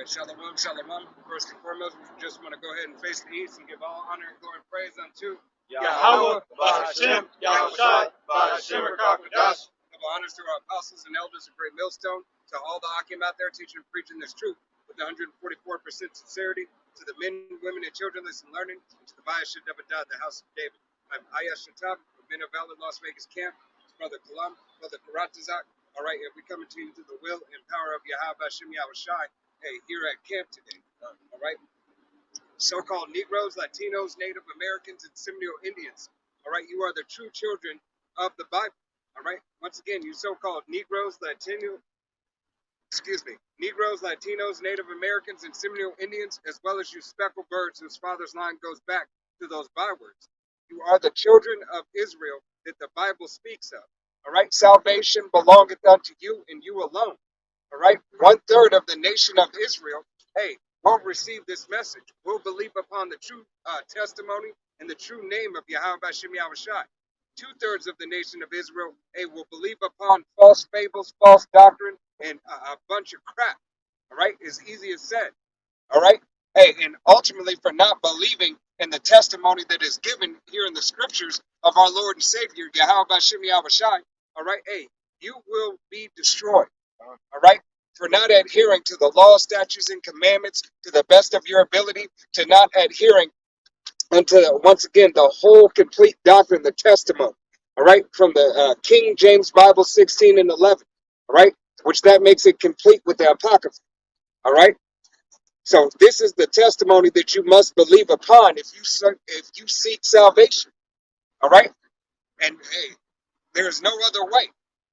right, shalom, shalom. First and foremost, we just want to go ahead and face the east and give all honor and glory and praise unto Yahweh, Ba'Hashem, Yahushai, Ba'Hashem, Rakakadash. Double honors to our apostles and elders of Great Millstone, to all the Akim out there teaching and preaching this truth with 144% sincerity, to the men, women, and children listening and learning, and to the Bayasha Devadah, the house of David. I'm Ayash Shatab from Men of Valor, Las Vegas camp. It's Brother Kalam, Brother Karatazak. All right, and we coming to you through the will and power of Yahweh Ba'Hashem Yahushai. Hey, here at camp today. All right. So-called Negroes, Latinos, Native Americans, and Seminole Indians. All right, you are the true children of the Bible. All right. Once again, you so-called Negroes, Latinos, Native Americans, and Seminole Indians, as well as you speckled birds whose father's line goes back to those bywords. You are the children of Israel that the Bible speaks of. All right. Salvation belongeth unto you and you alone. All right. 1/3 of the nation of Israel, hey, will receive this message, will believe upon the true testimony and the true name of Yahweh Ba'Hashem Yahushai. 2/3 of the nation of Israel, hey, will believe upon false fables, false doctrine, and a bunch of crap. All right. As easy as said. All right. Hey, and ultimately for not believing in the testimony that is given here in the scriptures of our Lord and Savior, Yahweh Ba'Hashem Yahushai. All right. Hey, you will be destroyed. All right, for not adhering to the law, statutes, and commandments to the best of your ability, to not adhering unto, once again, the whole complete doctrine, the testimony. All right, from the King James Bible 16 and 11. All right, which that makes it complete with the Apocrypha. All right, so this is the testimony that you must believe upon if you seek salvation. All right, and hey, there is no other way.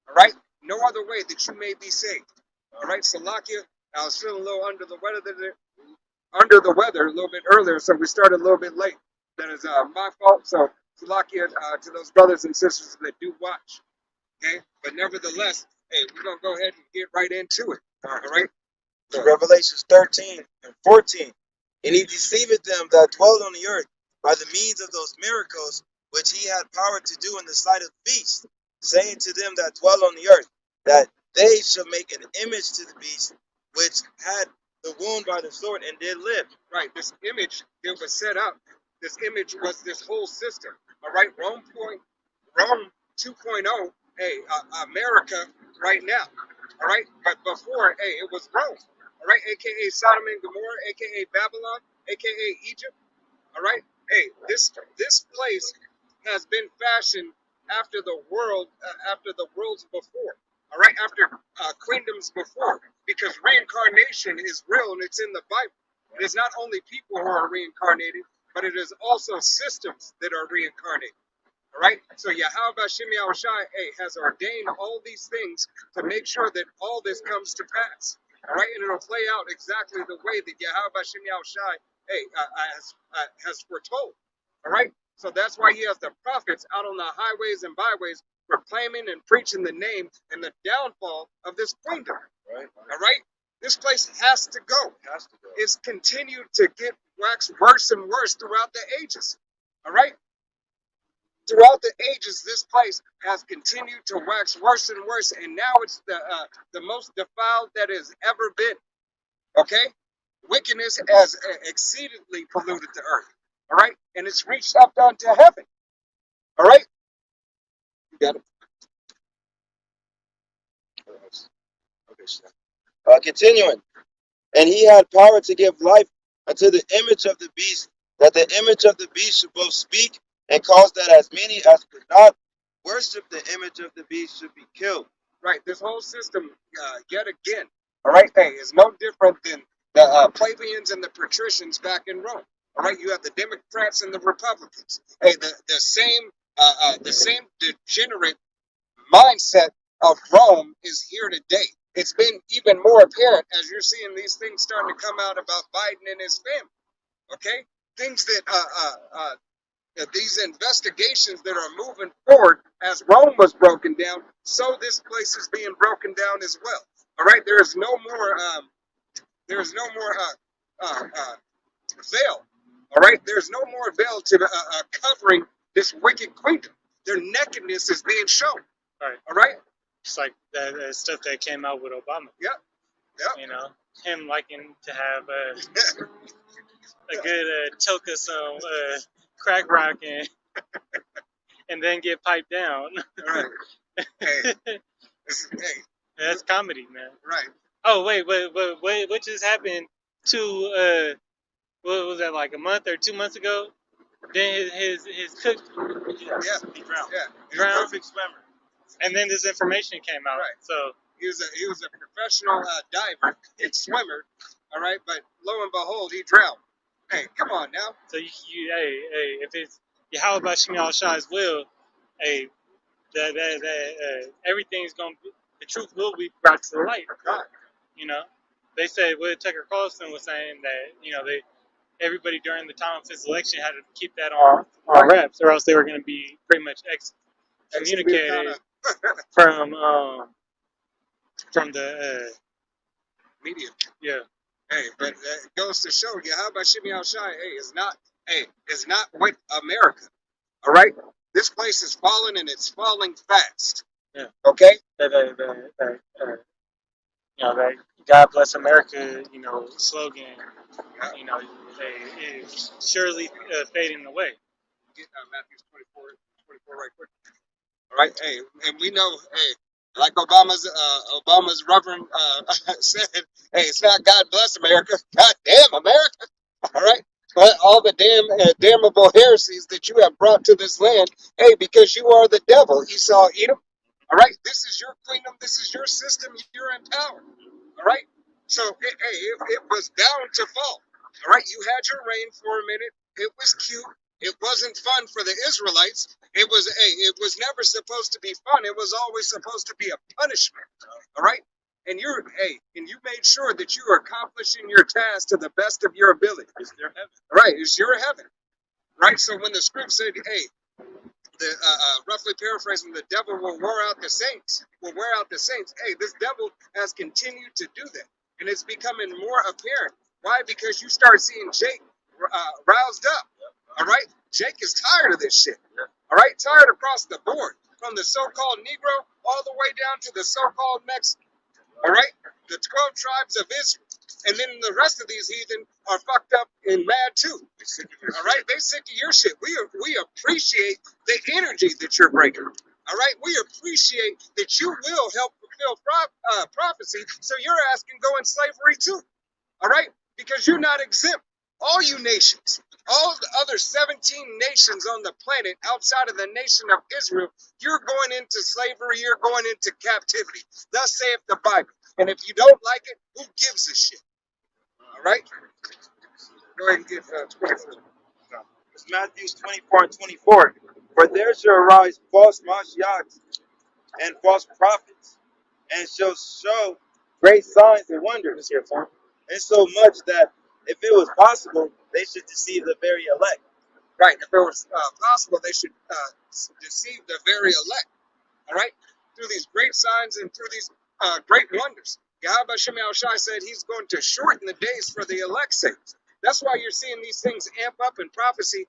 All right. No other way that you may be saved. All right, Salakia. I was feeling a little under the weather a little bit earlier, so we started a little bit late. That is my fault. So Salakia to those brothers and sisters that do watch. Okay, but nevertheless, hey, we're gonna go ahead and get right into it. All right. So Revelations 13 and 14. And he deceived them that dwelled on the earth by the means of those miracles which he had power to do in the sight of the beast, saying to them that dwell on the earth, that they shall make an image to the beast, which had the wound by the sword and did live. Right, this image that was set up, this image was this whole system. All right, Rome 2.0, hey, America right now. All right, but before, hey, it was Rome. All right, aka Sodom and Gomorrah, aka Babylon, aka Egypt. All right, hey, this place has been fashioned after the worlds before. All right, after queendoms before, because reincarnation is real and it's in the Bible. It is not only people who are reincarnated, but it is also systems that are reincarnated. All right, so Yahweh Ba'Hashem Yahushai, hey, has ordained all these things to make sure that all this comes to pass. All right, and it'll play out exactly the way that Yahweh Ba'Hashem Yahushai, hey, has foretold. All right. So that's why he has the prophets out on the highways and byways proclaiming and preaching the name and the downfall of this kingdom. Right. All right? This place has to go. It's continued to get wax worse and worse throughout the ages. All right? Throughout the ages, this place has continued to wax worse and worse, and now it's the most defiled that has ever been. Okay? Wickedness has exceedingly polluted the earth. All right, and it's reached up unto heaven. All right, you got it. Continuing, and he had power to give life unto the image of the beast, that the image of the beast should both speak and cause that as many as could not worship the image of the beast should be killed. Right, this whole system, yet again, all right, hey, is no different than the plebeians and the patricians back in Rome. All right, you have the Democrats and the Republicans. Hey, the same degenerate mindset of Rome is here today. It's been even more apparent as you're seeing these things starting to come out about Biden and his family. Okay, things that these investigations that are moving forward as Rome was broken down, so this place is being broken down as well. All right, there's no more veil. All right, there's no more veil to covering this wicked kingdom. Their nakedness is being shown. Right. All right. It's like the stuff that came out with Obama. Yep. Yep. You know. him liking to have a good choke of some crack rock and then get piped down. Right. Hey, hey, That's comedy, man. right. Oh wait, what just happened to what was that, like a month or 2 months ago? Then his cook Yeah, He drowned. yeah. He's a drowned, perfect swimmer. and then this information came out. Right. So He was a professional diver and swimmer. All right, but lo and behold, he drowned. Hey, come on now. hey, if it's Yahweh Bashim Shai's will, hey, that everything's gonna be, the truth will be brought to the light. God. You know, they said what Tucker Carlson was saying, that everybody during the time of his election had to keep that on wraps, or else they were going to be pretty much excommunicated from the Media. yeah. Hey, but it goes to show you how about Shimmy Al Shai? It's not with America. All right, this place is falling and it's falling fast. Yeah. Okay. That God bless America, slogan, is surely fading away. Get Matthew 24 right quick. All right. Hey, and we know, hey, like Obama's Reverend said, hey, it's not God bless America. God damn America. All right. But all the damnable heresies that you have brought to this land, hey, because you are the devil, Esau, Edom. All right. This is your kingdom. This is your system. You're in power. All right. So, it was bound to fall. All right. You had your reign for a minute. It was cute. It wasn't fun for the Israelites. It was never supposed to be fun. It was always supposed to be a punishment. All right. And you made sure that you are accomplishing your task to the best of your ability. It's their heaven. Right. It's your heaven. Right. So when the script said, hey, roughly paraphrasing, the devil will wear out the saints. Hey, this devil has continued to do that, and it's becoming more apparent. Why? Because you start seeing Jake roused up. All right, Jake is tired of this shit. All right, tired across the board, from the so-called Negro all the way down to the so-called Mexican. All right, the 12 tribes of Israel. And then the rest of these heathen are fucked up and mad too. All right, they sick of your shit. We appreciate the energy that you're bringing. All right, we appreciate that you will help fulfill prophecy. So your ass can go in slavery too. All right, because you're not exempt. All you nations, all the other 17 nations on the planet outside of the nation of Israel, you're going into slavery. You're going into captivity. Thus saith the Bible. And if you don't like it, who gives a shit? All right? Go ahead and get 24. It's Matthew 24 and 24. For there shall arise false Mashiachs and false prophets, and shall show great signs and wonders, and so much that if it was possible, they should deceive the very elect. Right. If it was possible, they should deceive the very elect. All right? Through these great signs and through these great wonders. Yahweh Shem Shai said he's going to shorten the days for the elect saints. That's why you're seeing these things amp up in prophecy,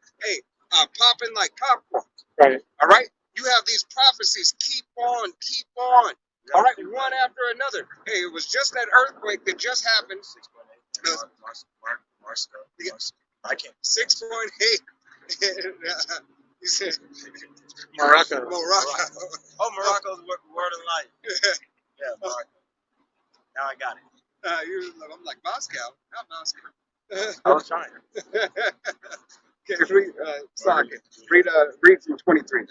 popping like popcorn. Right. All right? You have these prophecies keep on. All right, one after another. Hey, it was just that earthquake that just happened. 6.8. I can't. 6.8. You said Morocco. Morocco. Oh, Morocco's word of life. Yeah, Morocco. Now I got it. I'm like Moscow, not Moscow. I was trying. Okay, read from 23.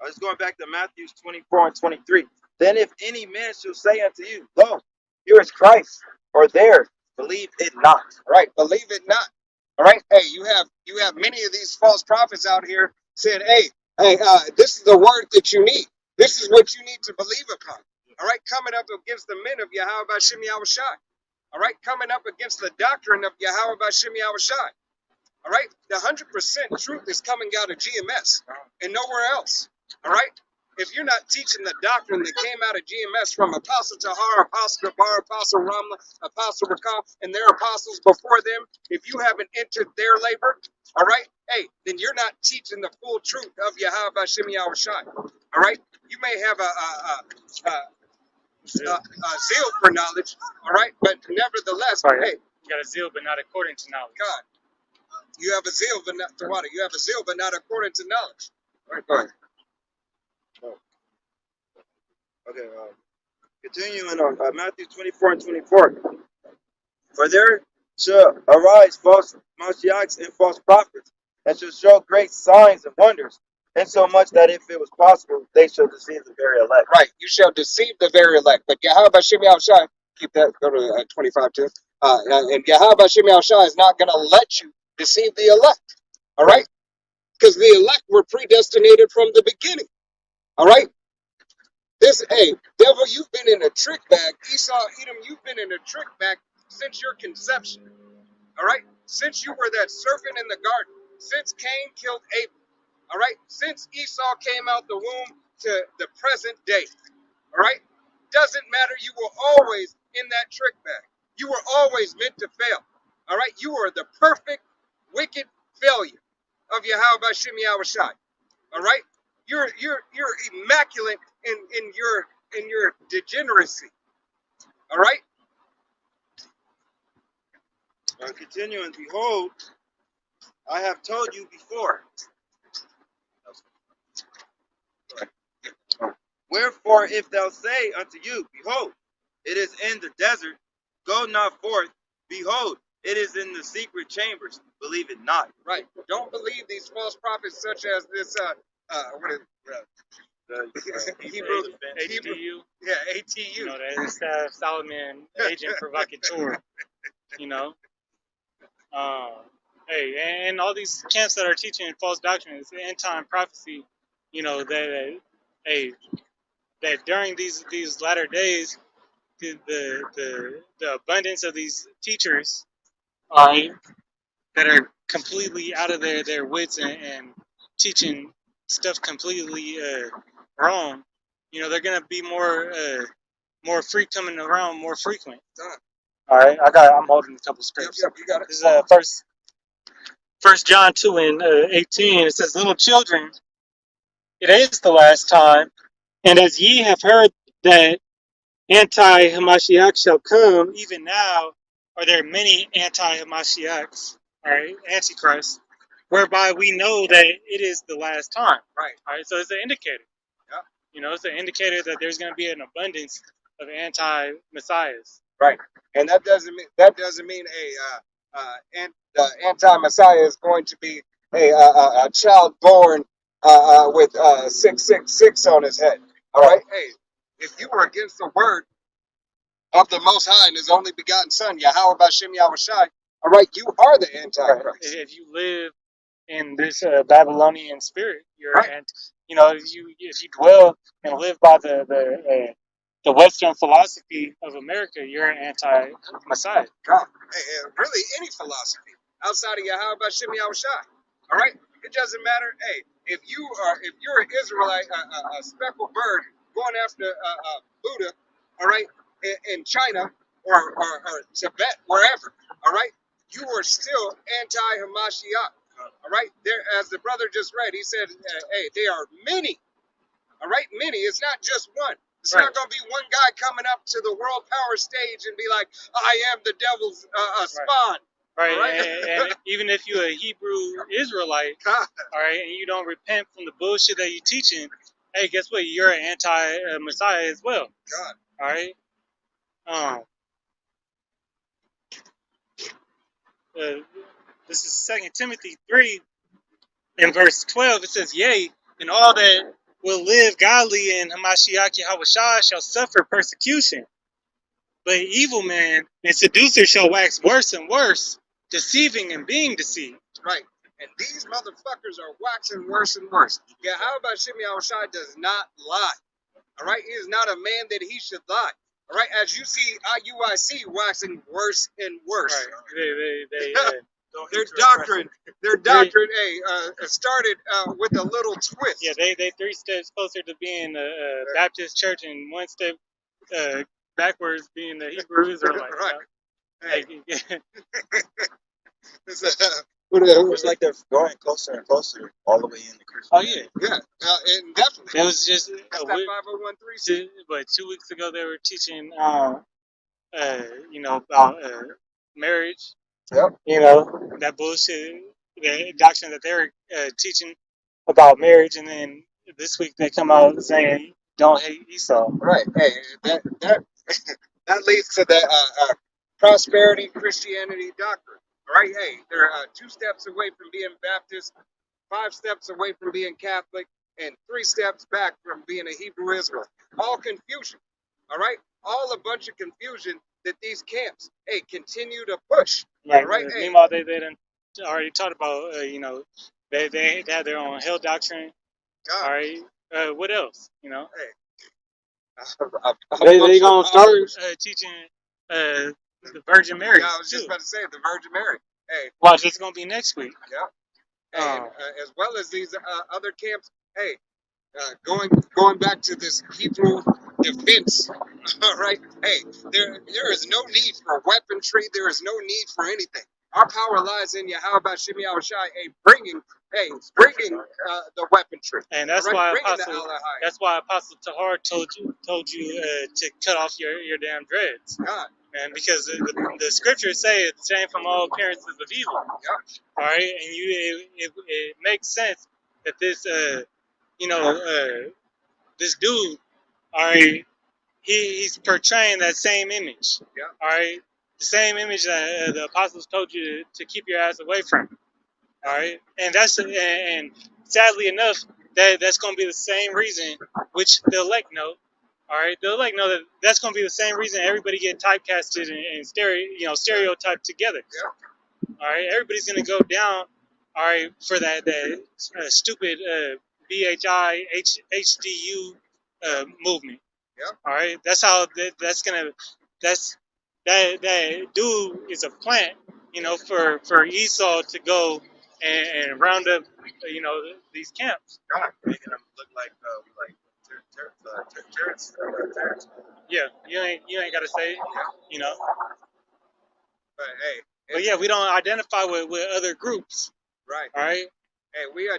I was going back to Matthew 24 and 23. Then if any man shall say unto you, Lo, here is Christ, or there, believe it not. Right, believe it not. All right, hey, you have many of these false prophets out here saying, hey, this is the word that you need. This is what you need to believe upon. All right, coming up against the men of Yahweh Bashim Yahushai. All right, coming up against the doctrine of Yahweh Bashim Yahushai. All right, the 100% truth is coming out of GMS and nowhere else. All right, if you're not teaching the doctrine that came out of GMS from Apostle Tahar, Apostle Gabar, Apostle Ramla, Apostle Rakam, and their apostles before them, if you haven't entered their labor, all right, hey, then you're not teaching the full truth of Yahweh Bashim Yahushai. All right, you may have zeal for knowledge. All right, but nevertheless, Sorry, hey, you got a zeal, but not according to knowledge. God, you have a zeal, but not the water. You have a zeal, but not according to knowledge. All right, go ahead. Okay, continuing on Matthew 24 and 24. For there shall arise false Mashiachs and false prophets, and shall show great signs and wonders, insomuch that if it was possible, they shall deceive the very elect. Right, you shall deceive the very elect. But Yahweh Shemi Shai, keep that, go to 25 too. And Yahweh Shemi Shai is not going to let you deceive the elect. All right, because the elect were predestinated from the beginning. All right. Hey, devil, you've been in a trick bag. Esau, Edom, you've been in a trick bag since your conception. All right? Since you were that serpent in the garden. Since Cain killed Abel. All right? Since Esau came out the womb to the present day. All right? Doesn't matter. You were always in that trick bag. You were always meant to fail. All right? You are the perfect, wicked failure of Yahweh Shemi Shai. All right? You're immaculate in your degeneracy. All right? Continuing, behold, I have told you before. Wherefore, if thou say unto you, behold, it is in the desert, go not forth. Behold, it is in the secret chambers. Believe it not. Right. Don't believe these false prophets such as this what is Hebrew HDU. Yeah, ATU. You know, that's Solomon agent provocateur. You know, hey, and all these camps that are teaching false doctrines, end time prophecy. You know hey, that during these latter days, the abundance of these teachers, right, that are completely out of their wits and teaching stuff completely wrong. You know, they're gonna be more coming around more frequent. All right, I'm holding a couple scripts. Yep, you got it. This is First John 2 and 18. It says, "Little children, it is the last time, and as ye have heard that anti-Hamashiach shall come, even now are there many anti-Hamashiachs, all right, antichrist, whereby we know that it is the last time." Right. All right, so it's an indicator. Yep. You know, it's an indicator that there's going to be an abundance of anti-messiahs. Right. And that doesn't mean anti-Messiah is going to be a child born with 666 on his head. All right. Hey, if you were against the word of the Most High and His only begotten Son, Yahweh Bashem Yahushai, all right, you are the Antichrist. If you live in this Babylonian spirit, you're right. You know, if you dwell and live by the Western philosophy of America, you're an anti-Messiah. God, really any philosophy outside of Yahweh Bashem Yahushai. All right, it doesn't matter. Hey, if you're an Israelite, a speckled bird going after Buddha, all right, in China or Tibet, wherever, all right, you are still anti-Hamashiach. All right, there, as the brother just read, he said, hey, they are many. All right, many. It's not just one. It's not going to be one guy coming up to the world power stage and be like, I am the devil's spawn. Right, and even if you're a Hebrew Israelite, all right, and you don't repent from the bullshit that you're teaching, hey, guess what? You're an anti-Messiah as well. God. All right. This is 2 Timothy 3 in verse 12. It says, "Yea, and all that will live godly in Hamashiach Yahushua shall suffer persecution. But evil man and seducer shall wax worse and worse, deceiving and being deceived." Right. And these motherfuckers are waxing worse and worse. Yahweh Shemi Yahushai does not lie. All right. He is not a man that he should lie. All right. As you see IUIC waxing worse and worse. Right. Their doctrine, started with a little twist. Yeah, they 3 steps closer to being a Baptist church and 1 step backwards being the Hebrew Israelite. Right. Hey. But, It's like they're going closer and closer all the way into Oh Christianity. yeah, yeah, and definitely. it was just That's a that week, 501c. but 2 weeks ago they were teaching, about marriage. Yep. That bullshit, the doctrine that they were teaching about marriage, and then this week they come out saying don't hate Esau. Right. Hey, that that leads to the prosperity Christianity doctrine. All right. Hey, they're 2 steps away from being Baptist, 5 steps away from being Catholic, and 3 steps back from being a Hebrew Israelite. All confusion. All right. All a bunch of confusion that these camps, hey, continue to push. Like, All right. Hey, meanwhile, they done already talked about, they had their own hell doctrine. All God. right, what else? Hey, They gonna start teaching the Virgin Mary Yeah, I was too. just about to say the Virgin Mary. Hey, Watch, it's gonna be next week. yeah. Hey, as well as these other camps. Hey, going back to this Hebrew defense. All right. Hey, there is no need for weaponry. There is no need for anything. Our power lies in Yahweh Shemi Shai. Bringing the weaponry. And that's All right, why bringing the Apostle. Allah high. That's why Apostle Tahar told you to cut off your damn dreads. God. And because the scriptures say abstain from all appearances of evil. Yeah. All right, and it makes sense that this this dude, all right, he's portraying that same image. Yeah. All right, the same image that the apostles told you to keep your ass away from. All right, and sadly enough, that's going to be the same reason which the elect know. All right, the elect know that that's going to be the same reason everybody get typecasted and stereotyped together. Yeah. All right, everybody's going to go down. All right, for that stupid BHI HDU movement. Yeah. All right, that's how that dude is a plant, for Esau to go and round up, these camps. God, making them look like terrorists. Yeah, you ain't got to say it, But hey, But yeah, we don't identify with other groups. right. All right. Hey, we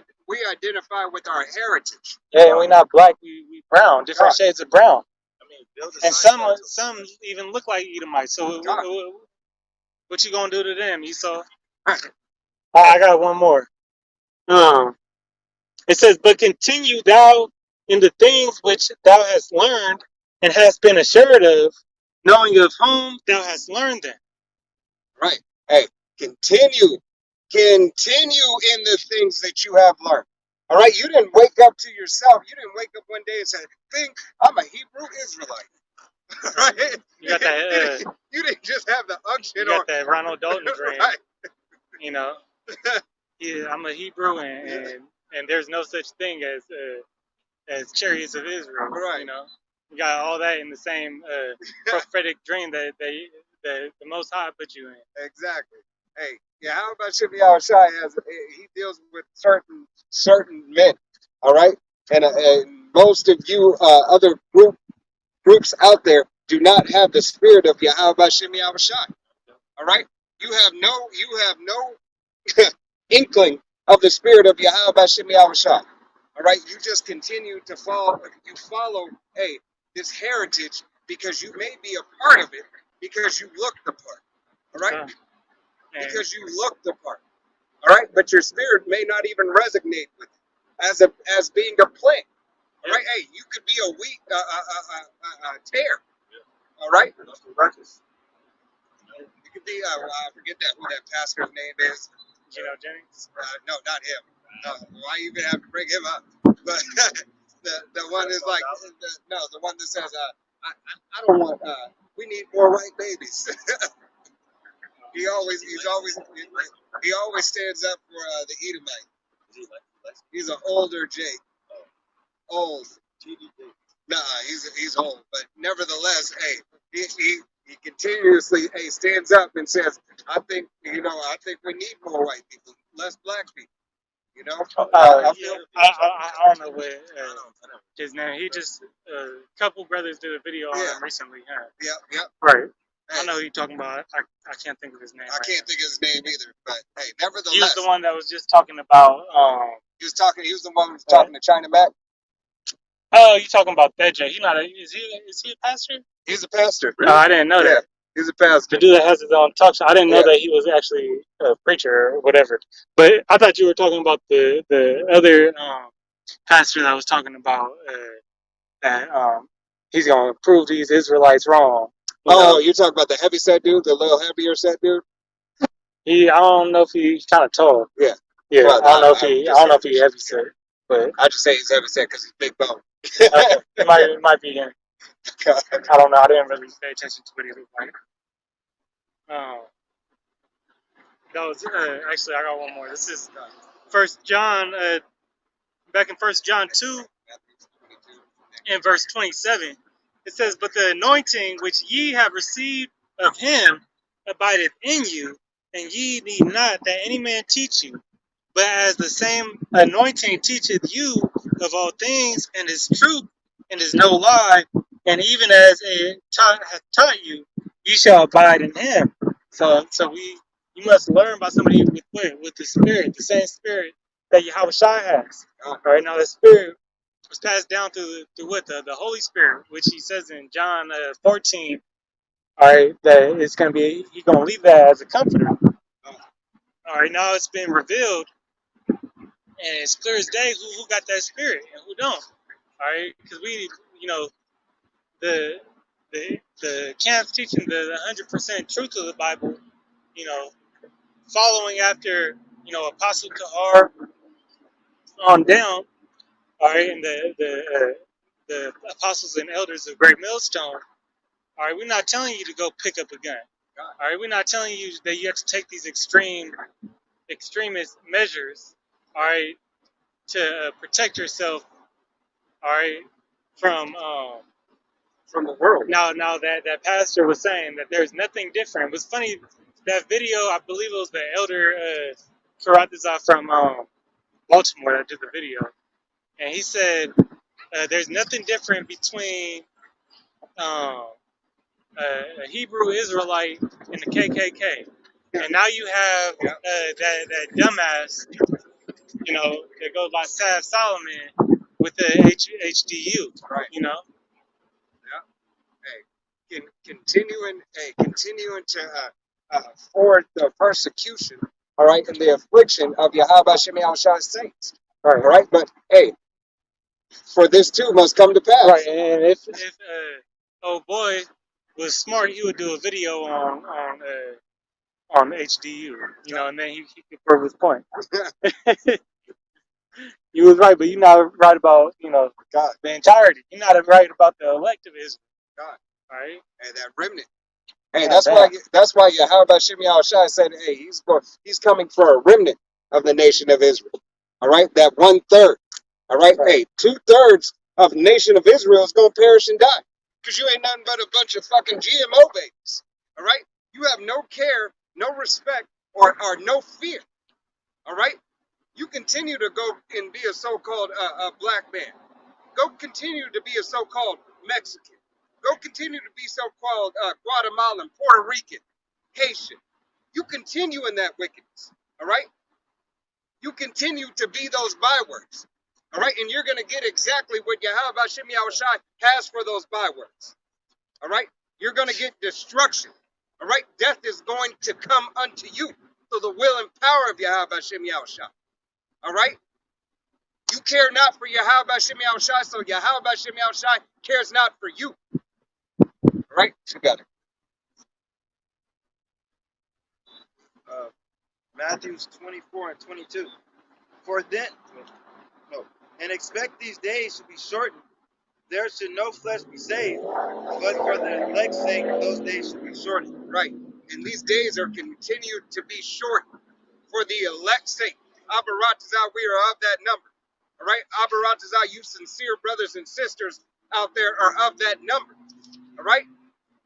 identify with our heritage. Yeah, we not black. We brown. Different shades of brown. I mean, build a And sign some even look like Edomites. So what you gonna do to them, Esau? I got one more. It says, "But continue thou in the things which thou hast learned and hast been assured of, knowing of whom thou hast learned them." Right. Hey, continue in the things that you have learned. All right. You didn't wake up to yourself. You didn't wake up one day and say, "Think I'm a Hebrew Israelite." Right. You got that. You didn't just have the unction. You got that Ronald Dalton dream. Right. Yeah, I'm a Hebrew, and there's no such thing as chariots of Israel. Right. You got all that in the same prophetic dream that the Most High put you in. Exactly. Hey, yeah. How about Shimei Shai he deals with certain men. All right. And most of you other groups out there do not have the spirit of Yahweh Shimei Shai. All right. You have no inkling of the spirit of Yahweh Shimei Shai. All right. You just continue to follow. You follow, hey, this heritage because you may be a part of it because you look the part. All right. Because you look the part. All right. But your spirit may not even resonate with it as being a plant. All right. Hey, you could be a wheat, tear. All right. You could be. I forget who that pastor's name is. Gino Jennings? No, not him. Why even have to bring him up? But the one is like the one that says, I don't want. We need more white babies. He always stands up for the Edomite. He's an older Jake. Old. Nah, he's old, but nevertheless, hey, he continuously stands up and says, I think we need more white people, less black people. I don't know what his name. He just a couple brothers did a video on him recently. Huh? Yep. Right. I know who you're talking about. I can't think of his name. I can't think of his name either. But hey, nevertheless, He was the one that was just talking about. He was talking. He was the one who was talking to China Mac. Oh, you talking about that Jay? He's not. Is he a pastor? He's a pastor. Oh, I didn't know Yeah, that. he's a pastor. The dude that has his own talk show. I didn't know Yeah. that he was actually a preacher or whatever. But I thought you were talking about the other pastor that was talking about that he's gonna prove these Israelites wrong. You know? You're talking about the heavy set dude, the little heavier set dude. I don't know if he's kind of tall. Yeah. Yeah. Well, I don't know if he heavy Yeah. set, but I just say he's heavy set because he's big bone. okay. it might be him. I don't know. I didn't really pay attention to what he looked like. That was actually I got one more. This is First John, back in First John 2 and verse 27. It says, "But the anointing which ye have received of him abideth in you, and ye need not that any man teach you. But as the same anointing teacheth you of all things, and is truth, and is no lie, and even as it hath taught you, ye shall abide in him." So you must learn by somebody with the Spirit, the same Spirit that Yahweh Shai has. All right, now the Spirit was passed down through what the Holy Spirit, which he says in John 14. All right, that it's gonna be he's gonna leave that as a comforter. All right, now it's been revealed, and it's clear as day who got that Spirit and who don't. All right, because we, the camps teaching the 100% truth of the Bible, following after Apostle Kahar on down. All right, and the apostles and elders of Great Millstone. All right, we're not telling you to go pick up a gun. All right, we're not telling you that you have to take these extremist measures. All right, to protect yourself. All right, from the world. Now that pastor was saying that there's nothing different. It was funny that video. I believe it was the elder Karatazar from Baltimore that did the video, and he said there's nothing different between a Hebrew Israelite and the KKK. And now you have that dumbass, that goes by Sav Solomon with the HDU, Right. Yeah. Hey, continuing to forward the persecution. All right, and the affliction of Yahweh Shem Shai's saints. Right. All right, but hey, for this too must come to pass. Right, and if old boy was smart, he would do a video on HDU, and then he could prove his point. You was right, but you're not right about God, the entirety. You're not right about the elect of Israel. God, All right, and that remnant. Hey, that's why Yahweh Shem Shai said, hey, he's coming for a remnant of the nation of Israel. All right, that 1/3. All right, hey, 2/3 of the nation of Israel is gonna perish and die because you ain't nothing but a bunch of fucking GMO babies. All right, you have no care, no respect, or no fear. All right, you continue to go and be a so-called black man. Go continue to be a so-called Mexican. Go continue to be so-called Guatemalan, Puerto Rican, Haitian. You continue in that wickedness. All right, you continue to be those bywords. All right, and you're going to get exactly what Yahweh Shem Shai has for those bywords. All right, you're going to get destruction. All right, death is going to come unto you through the will and power of Yahweh Shem Shai. All right, you care not for Yahweh Shem Shai, so Yahweh Shem Shai cares not for you. All right, together. Matthew 24 and 22. For then, and expect these days to be shortened. There should no flesh be saved, but for the elect's sake, those days should be shortened. Right, and these days are continued to be shortened for the elect's sake. Abaratazah, we are of that number. All right, Abaratazah, you sincere brothers and sisters out there are of that number. All right,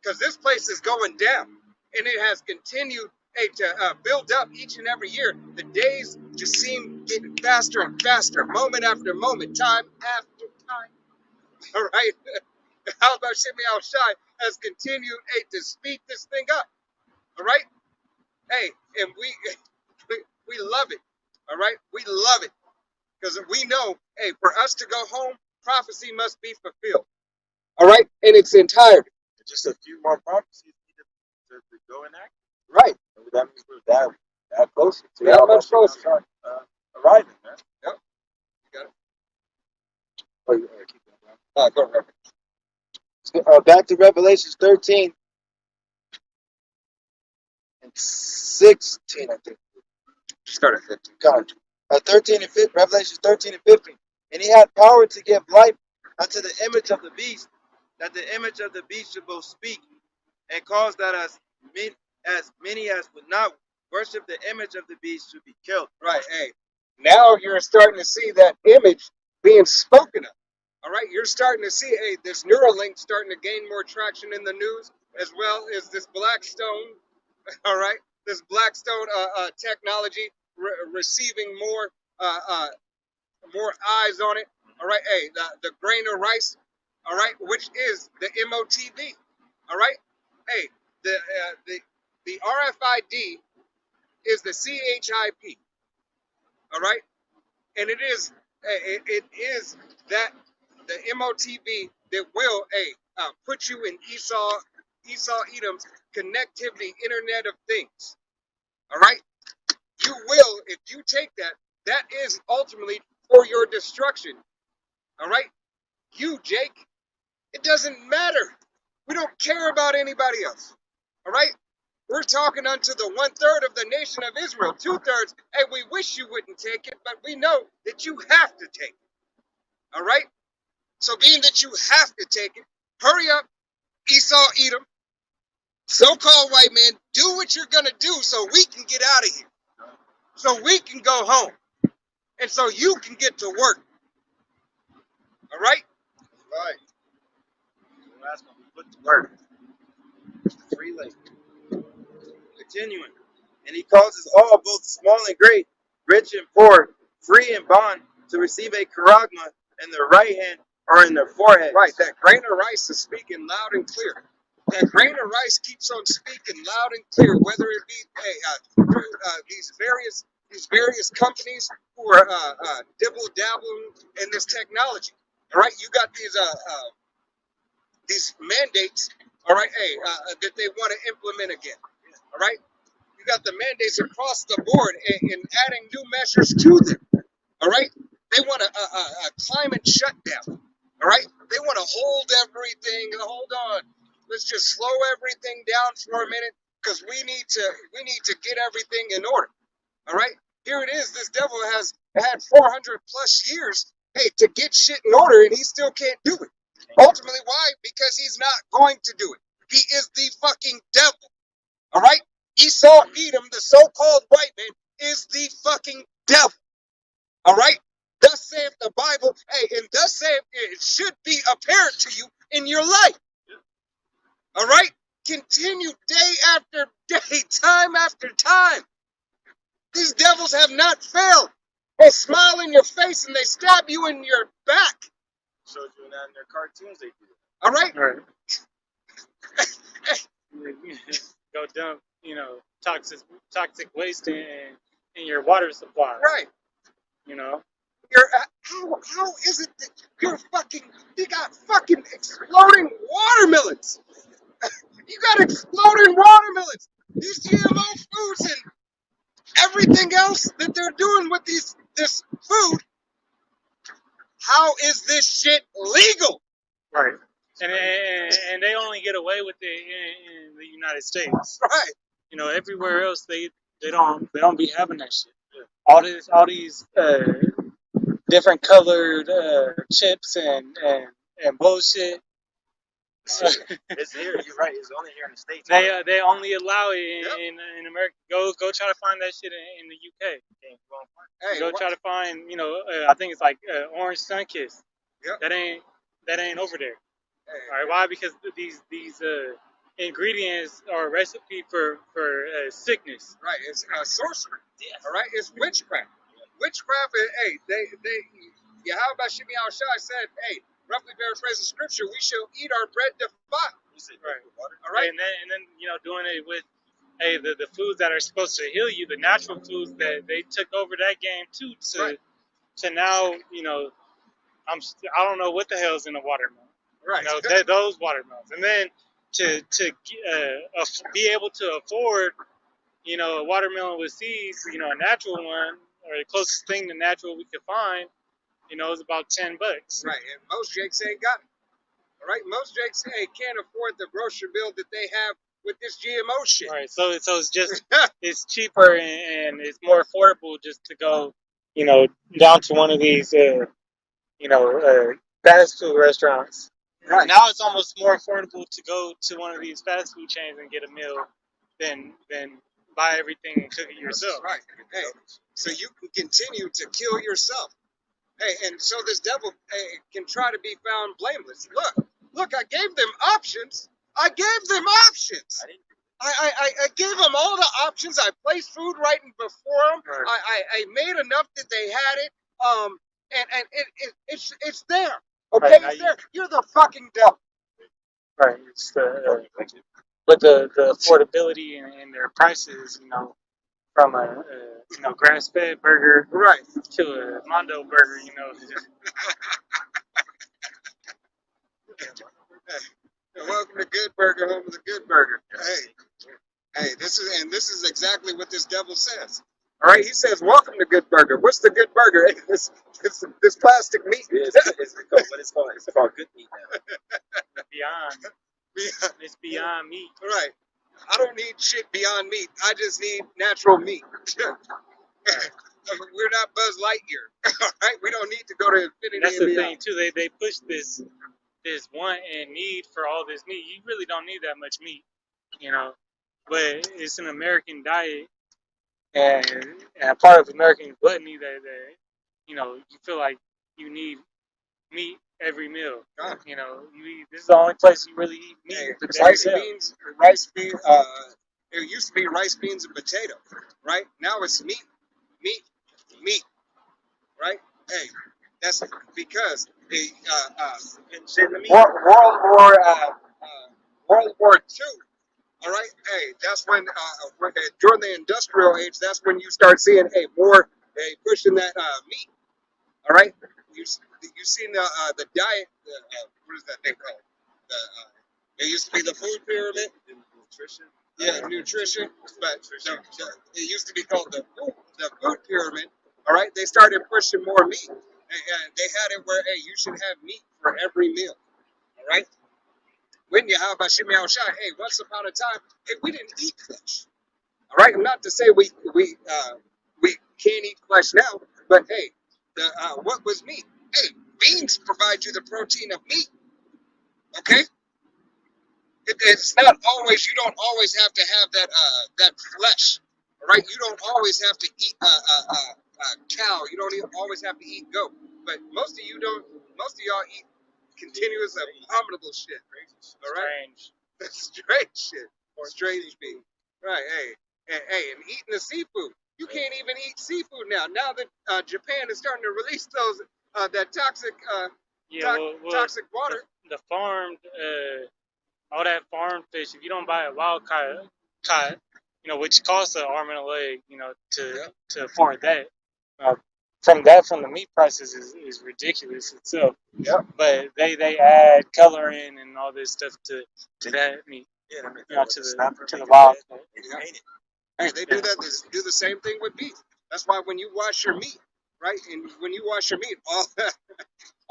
because this place is going down, and it has continued to build up each and every year. The days just seem getting faster and faster, moment after moment, time after time. All right, How about Shimmy Al Shai has continued, hey, to speed this thing up. All right? Hey, and we love it. All right? We love it. Because we know, hey, for us to go home, prophecy must be fulfilled. All right? In its entirety. Just a few more prophecies need to go in act. Right. That means we're that closer to That much closer. arriving, man. Yep. You got it. Oh, you keep going. Go ahead. Back to Revelations 13 and 16, I think. Start at 15. God. 13 and 15, Revelation 13 and 15. And he had power to give life unto the image of the beast, that the image of the beast should both speak, and cause that as many as would not worship the image of the beast should be killed. Right. Hey, now you're starting to see that image being spoken of. All right. You're starting to see, hey, this Neuralink starting to gain more traction in the news, as well as this Blackstone. All right. This Blackstone technology receiving more eyes on it. All right. Hey, the grain of rice. All right, which is the MOTV. All right. Hey, the RFID is the CHIP. All right, and it is that the MOTV that will put you in Esau Edom's connectivity Internet of Things. All right, you will, if you take that, that is ultimately for your destruction. All right, you, Jake, it doesn't matter. We don't care about anybody else. All right. We're talking unto the 1/3 of the nation of Israel. 2/3, hey, we wish you wouldn't take it, but we know that you have to take it. All right? So being that you have to take it, hurry up, Esau Edom, so-called white man, do what you're going to do so we can get out of here. So we can go home. And so you can get to work. All right? Right. That's when we put to work. Free labor. Continuing. And he causes all, both small and great, rich and poor, free and bond, to receive a charagma in their right hand or in their forehead. Right, that grain of rice is speaking loud and clear. That grain of rice keeps on speaking loud and clear, whether it be through these various companies who are dibble dabbling in this technology. All right, you got these mandates. All right, that they want to implement again. All right, you got the mandates across the board and adding new measures to them. All right, they want a climate shutdown. All right, they want to hold everything. Hold on, let's just slow everything down for a minute because we need to get everything in order. All right, here it is. This devil has had 400 plus years, hey, to get shit in order, and he still can't do it. Ultimately, why? Because he's not going to do it. He is the fucking devil. All right, Esau Edom, the so-called white man, is the fucking devil. All right. Thus saith the Bible, hey, and thus saith it should be apparent to you in your life. All right? Continue day after day, time after time. These devils have not failed. They smile in your face and they stab you in your back. Shows you that in their cartoons they do. All right? Right. Go dump, toxic waste in your water supply. Right. You know. How is it that you got fucking exploding watermelons? You got exploding watermelons. These GMO foods and everything else that they're doing with this food. How is this shit legal? Right. And they only get away with it in the United States. Right. You know, everywhere else they don't be having that shit. All these different colored chips and bullshit. It's here. You're right. It's only here in the States. They only allow it in America. Go try to find that shit in the UK. Hey, go try to find I think it's like Orange Sunkiss. Yep. That ain't over there. Hey, All right, why? Because these ingredients are a recipe for sickness. right, it's sorcery. All right, it's witchcraft. Witchcraft. Hey, Yahweh Shimei Al Shai said, hey, roughly paraphrasing scripture, we shall eat our bread defiled. Right. All right? And then doing it with the foods that are supposed to heal you, the natural foods that they took over that game too Right. to now I don't know what the hell's in the watermelon. Right. Those watermelons, and then to be able to afford a watermelon with seeds, a natural one or the closest thing to natural we could find, is about $10. Right. And most Jakes ain't got it. All right? Most Jakes can't afford the grocery bill that they have with this GMO shit. Right. So it's just it's cheaper and it's more affordable just to go, down to one of these fast food restaurants. Right. Now it's almost more affordable to go to one of these fast food chains and get a meal than buy everything and cook it yourself. Right. Hey, so you can continue to kill yourself. Hey, and so this devil can try to be found blameless. Look, I gave them options. I gave them all the options. I placed food right in before them. Right. I made enough that they had it. And it's there. Okay, Right, it's there. You're the fucking devil. Right. It's but the affordability and their prices, from a grass-fed burger Right. to a Mondo burger, Welcome to Good Burger, home of the Good Burger. Hey, this is exactly what this devil says. All right, he says, "Welcome to Good Burger." What's the Good Burger? It's this plastic meat. It's called good meat now. beyond. It's beyond meat. Right. I don't need shit beyond meat. I just need natural meat. We're not Buzz Lightyear. All right, we don't need to go to infinity. And that's and the beyond. thing too. They push this want and need for all this meat. You really don't need that much meat, But it's an American diet, and a part of American gluttony that you feel like you need meat every meal. God. This is the only place you really eat meat. Hey, but rice themselves. beans. It used to be rice, beans, and potato, right? Now it's meat, right? Hey, that's because the World War II. All right, hey, that's when during the industrial age, that's when you start seeing more pushing that meat. All right, you seen the diet. What is that thing called? It used to be the food pyramid. Nutrition. Yeah, nutrition, but it used to be called the food pyramid. All right, they started pushing more meat, and they had it where you should have meat for every meal. All right, when you have Shimei Shai, once upon a time, we didn't eat flesh. All right, not to say we can't eat flesh now, but what was meat? Hey, beans provide you the protein of meat. Okay. It's not always. You don't always have to have that flesh, all right? You don't always have to eat cow. You don't even always have to eat goat. But most of you don't. Most of y'all eat continuous abominable shit. All right, strange shit or strange meat. Right? Hey, and eating the seafood. You can't even eat seafood now. Now that Japan is starting to release those that toxic toxic water. The farmed. All that farm fish, if you don't buy a wild caught, which costs an arm and a leg, to afford that. From the meat prices is ridiculous itself. Yeah. But they add coloring and all this stuff to that meat. Yeah, To the wild. Yeah. Hey, they do that. They do the same thing with beef. That's why when you wash your meat, right, and when you wash your meat,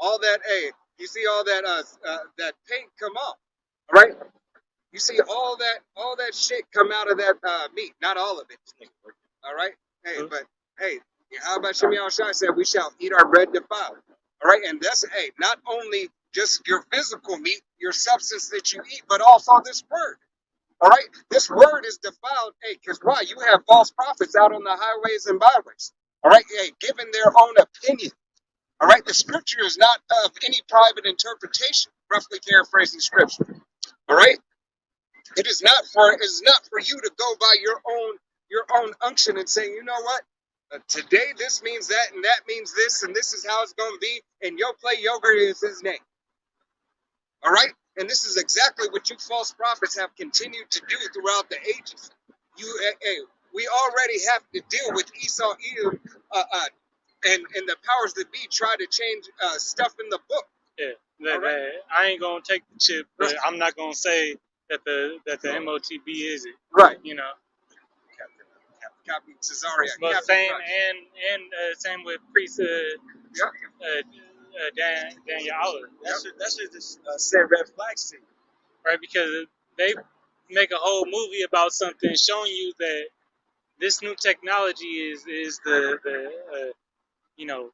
all that, you see all that that paint come off. All right, you see all that shit come out of that meat. Not all of it. All right. Hey, but how about Shimei Shai said we shall eat our bread defiled. All right, and that's not only just your physical meat, your substance that you eat, but also this word. All right, this word is defiled. Because why? You have false prophets out on the highways and byways. All right, giving their own opinion. All right, the scripture is not of any private interpretation. Roughly paraphrasing scripture. All right, it is not for you to go by your own unction and say, you know what, today this means that and that means this and this is how it's going to be, and Yo Play Yogurt is his name. All right? And this is exactly what you false prophets have continued to do throughout the ages. Hey, we already have to deal with Esau, Edom, and the powers that be try to change stuff in the book. Yeah, All right? I ain't gonna take the chip, but Right. I'm not gonna say that the MOTB is it. Right. You know, Captain Cesaria. but Captain same Crunch. and same with priest Yeah. Daniel Aller, That's just set red flags to you. right? Because they make a whole movie about something showing you that this new technology is the you know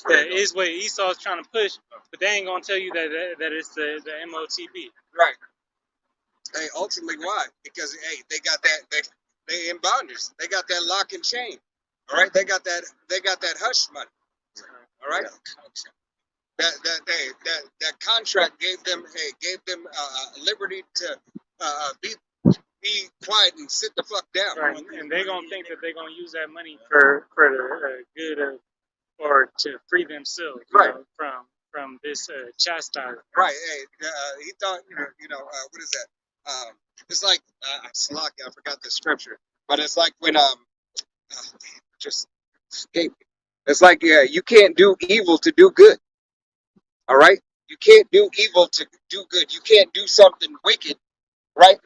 that is what Esau's trying to push, but they ain't gonna tell you that it's the MOTB. Right. Hey, ultimately, why? Because hey, they got that. They in bondage. They got that lock and chain. All right. They got that hush money. All right. That contract gave them liberty to be quiet and sit the fuck down. Right, and they're gonna think that they're gonna use that money for the good of, or to free themselves, Right. from this chastisement. Right. Hey, he thought what is that? It's like I forgot the scripture, but it's like when just escape me. It's like you can't do evil to do good. All right, you can't do evil to do good. You can't do something wicked, right?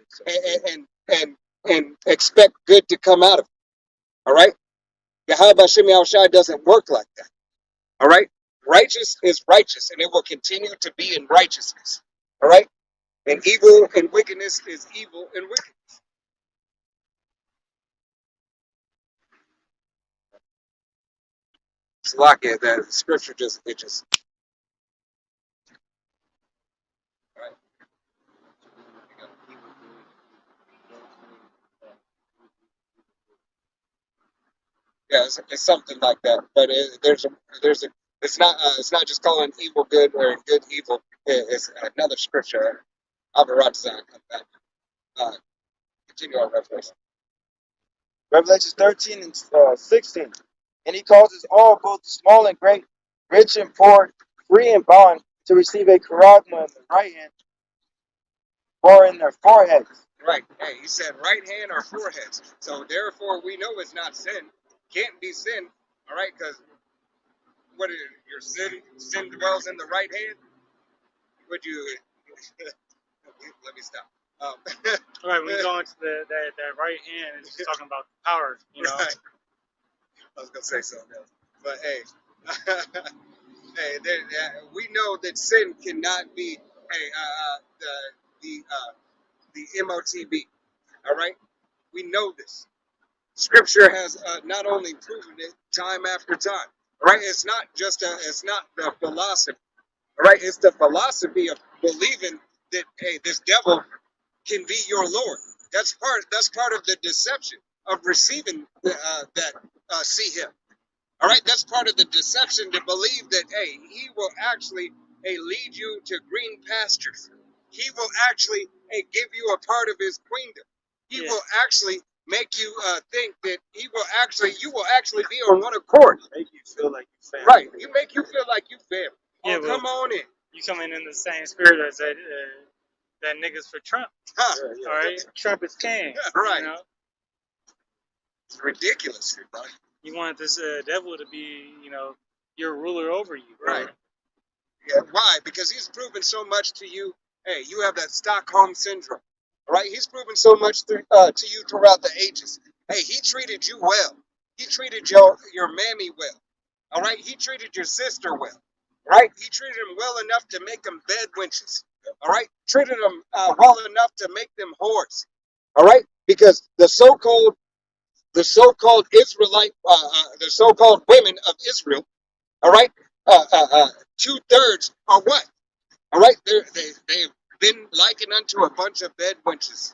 And expect good to come out of it. All right, Yahweh Hashem Yahushua doesn't work like that. All right, righteous is righteous, and it will continue to be in righteousness. All right, and evil and wickedness is evil and wicked. It's like it, that scripture just right. Yeah, it's something like that. But there's a it's not just calling evil good or good evil. It's another scripture. Abarazan. Continue on Revelation. Revelation 13 and 16. And he causes all, both small and great, rich and poor, free and bond, to receive a charagma in the right hand or in their foreheads. Right. Hey, he said right hand or foreheads. So therefore, we know it's not sin. Can't be sin. All right, because what is your sin dwells in the right hand? Would you? Let me stop. Right, when you go into that right hand, it's just talking about the power, you know. Right. I was gonna say something else, but hey, hey, we know that sin cannot be the MOTB. All right, we know this. Scripture has not only proven it time after time. All right, it's not the philosophy. All right, it's the philosophy of believing that hey, this devil can be your Lord. That's part of the deception of receiving that see him. All right, that's part of the deception to believe that hey, he will actually lead you to green pastures. He will actually give you a part of his kingdom. He will actually make you think that you will actually be on one accord. Make you feel like you family. Right, you make you feel like you family. Yeah, well, come on in. You coming in the same spirit as that niggas for Trump. Huh. Yeah. All right, Trump is king. Right. You know? It's ridiculous, bro. You want this devil to be, your ruler over you. Right. Yeah. Why? Because he's proven so much to you. Hey, you have that Stockholm syndrome. Right? He's proven so much to you throughout the ages. Hey, he treated you well. He treated your mammy well. All right? He treated your sister well. Right? He treated them well enough to make them bed wenches. All right? Treated them well enough to make them whores. All right? Because the so-called Israelite, the so-called women of Israel, all right, 2/3 are what? All right, they've been likened unto a bunch of bed wenches.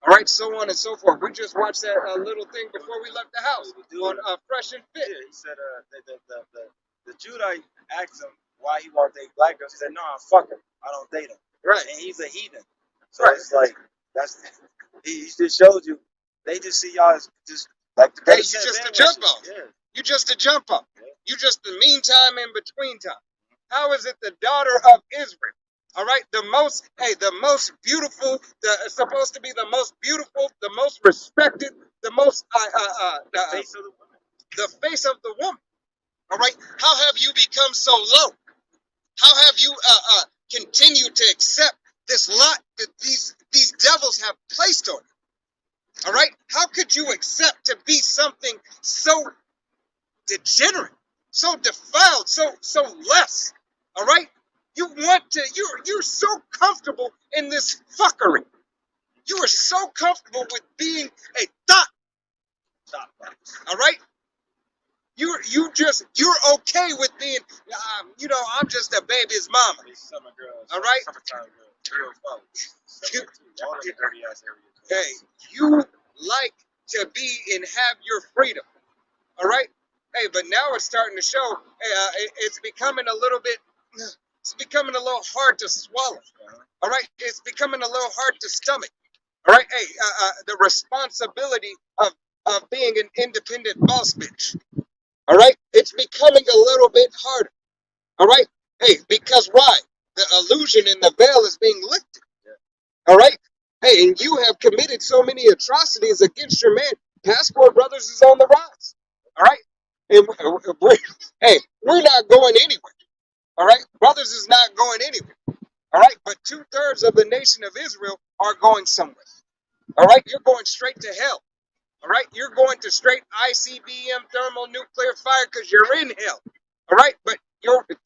All right, so on and so forth. We just watched that little thing before we left the house on Fresh and Fit. Yeah, he said the Judite asked him why he won't date black girls. He said, no, fuck him. I don't date him. Right. And he's a heathen. So Right. it's like, he just showed you, they just see y'all as just like the Hey, brother you said, just man, a jump like, off. Yeah. You just a jump off. Yeah. You just the meantime in between time. How is it the daughter of Israel All right, the most beautiful, supposed to be the most beautiful, the most respected, the most the face of the woman. All right, how have you become so low? How have you continued to accept this lot that these devils have placed on you? All right, how could you accept to be something so degenerate, so defiled, so less? All right, you're so comfortable in this fuckery. You are so comfortable with being a thought. All right, you're okay with being, I'm just a baby's mama. All right. Hey, you like to be and have your freedom. All right. Hey, but now it's starting to show. It's becoming a little bit. It's becoming a little hard to swallow. All right. It's becoming a little hard to stomach. All right. Hey, the responsibility of being an independent boss bitch. All right. It's becoming a little bit harder. All right. Hey, because why? The illusion and the veil is being lifted. All right. Hey, and you have committed so many atrocities against your man. Passport Brothers is on the rise. All right. And hey, we're not going anywhere. All right. Brothers is not going anywhere. All right. But 2/3 of the nation of Israel are going somewhere. All right. You're going straight to hell. All right. You're going to straight ICBM thermonuclear fire because you're in hell. All right. But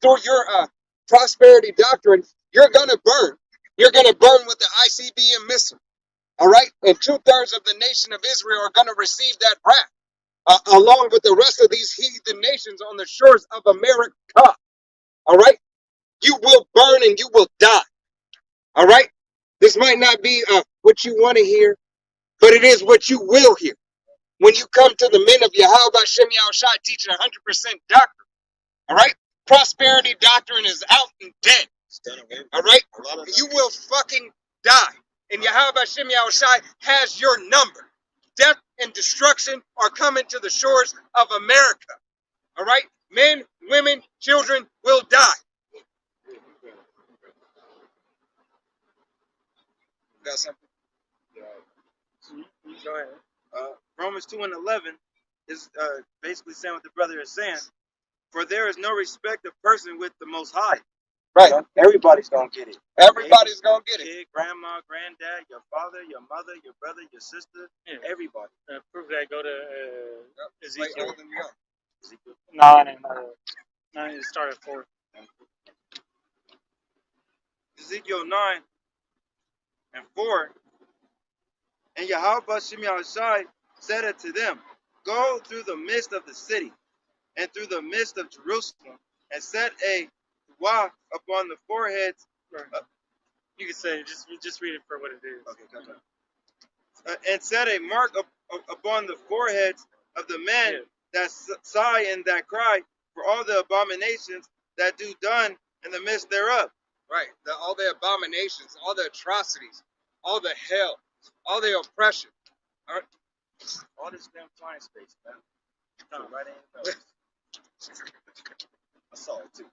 through your prosperity doctrine, you're going to burn. You're going to burn with the ICBM missile. All right. And 2/3 of the nation of Israel are going to receive that wrath, along with the rest of these heathen nations on the shores of America. All right. You will burn and you will die. All right. This might not be what you want to hear, but it is what you will hear. When you come to the men of Yahweh Shem Yahushai teaching 100% doctrine. All right. Prosperity doctrine is out and dead. All right. You will fucking die. And Yahweh Shem Yahushai has your number. Death and destruction are coming to the shores of America. All right. Men, women, children will die. Got something? Go ahead. Romans 2:11 is basically saying what the brother is saying. For there is no respect of person with the Most High. Right. Everybody's gonna get it. Everybody's gonna get it. Kid, grandma, granddad, your father, your mother, your brother, your sister, Yeah. everybody. Prove that. Go to Ezekiel Like, Ezekiel 9 and 9. You start at 4. Ezekiel 9:4. And Yahweh Shem Yahushai said unto them, Go through the midst of the city, and through the midst of Jerusalem, and set a wah upon the foreheads. You can say just read it for what it is. Okay. And set a mark upon the foreheads of the men that sigh and that cry for all the abominations that do done in the midst thereof. Right. All the abominations, all the atrocities, all the hell, all the oppression. All right. All this damn flying space, man. Right in the nose. I saw it too.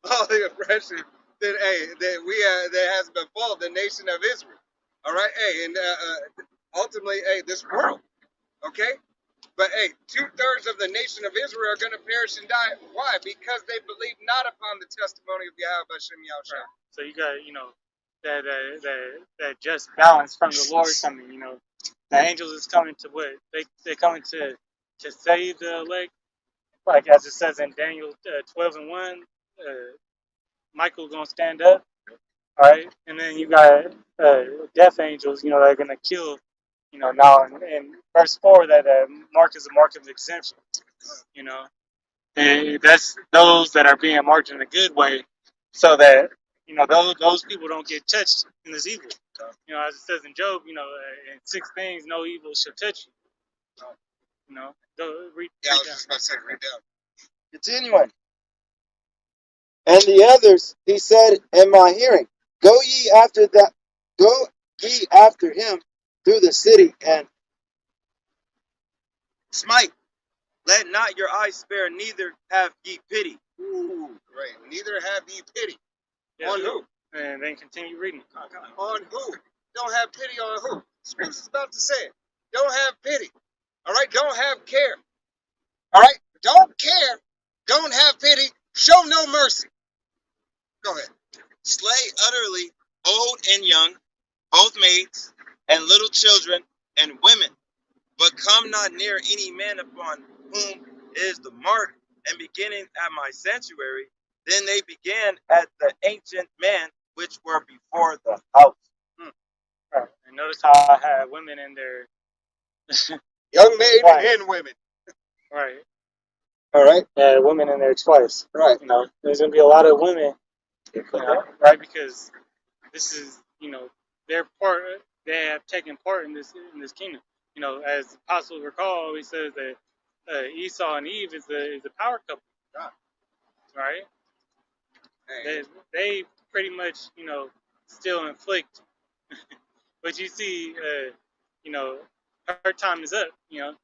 All the oppression that has befallen the nation of Israel. All right. Hey, and ultimately, hey, this world. Okay. But hey, 2/3 of the nation of Israel are going to perish and die. Why? Because they believe not upon the testimony of Yahweh Shem Yahushai. Right. So you got that just balance from the Lord coming. The angels is coming to what they're coming to save the elect, like as it says in Daniel 12:1. Michael's gonna stand up, all right, and then you got death angels. They're gonna kill. Now in verse 4 that mark is a mark of exemption. And that's those that are being marked in a good way, so that those people don't get touched in this evil. As it says in Job, in 6 things no evil shall touch you. Read Yeah, I was down. just about to say, read down. Continuing. And the others, he said in my hearing, Go ye after him through the city and smite. Let not your eyes spare, neither have ye pity. Ooh, right. Neither have ye pity. Yeah. On who? and then continue reading. On who? Don't have pity on who? Scripture's about to say it. Don't have pity. All right? Don't have care. All right? Don't care. Don't have pity. Show no mercy. Go ahead. Slay utterly old and young, both maids and little children and women, but come not near any man upon whom is the mark, and beginning at my sanctuary, then they began at the ancient men which were before the house. Right. And notice how I had women in there. Young maid Right. and women. Right. All right? Women in there twice. Right. You know, there's gonna be a lot of women. You know, right? Because this is, you know, their part. They have taken part in this kingdom. You know, as Apostle recall, he says that Esau and Eve is the power couple. God. Right? Hey. They pretty much, you know, still inflict. But you see, you know, her time is up. You know,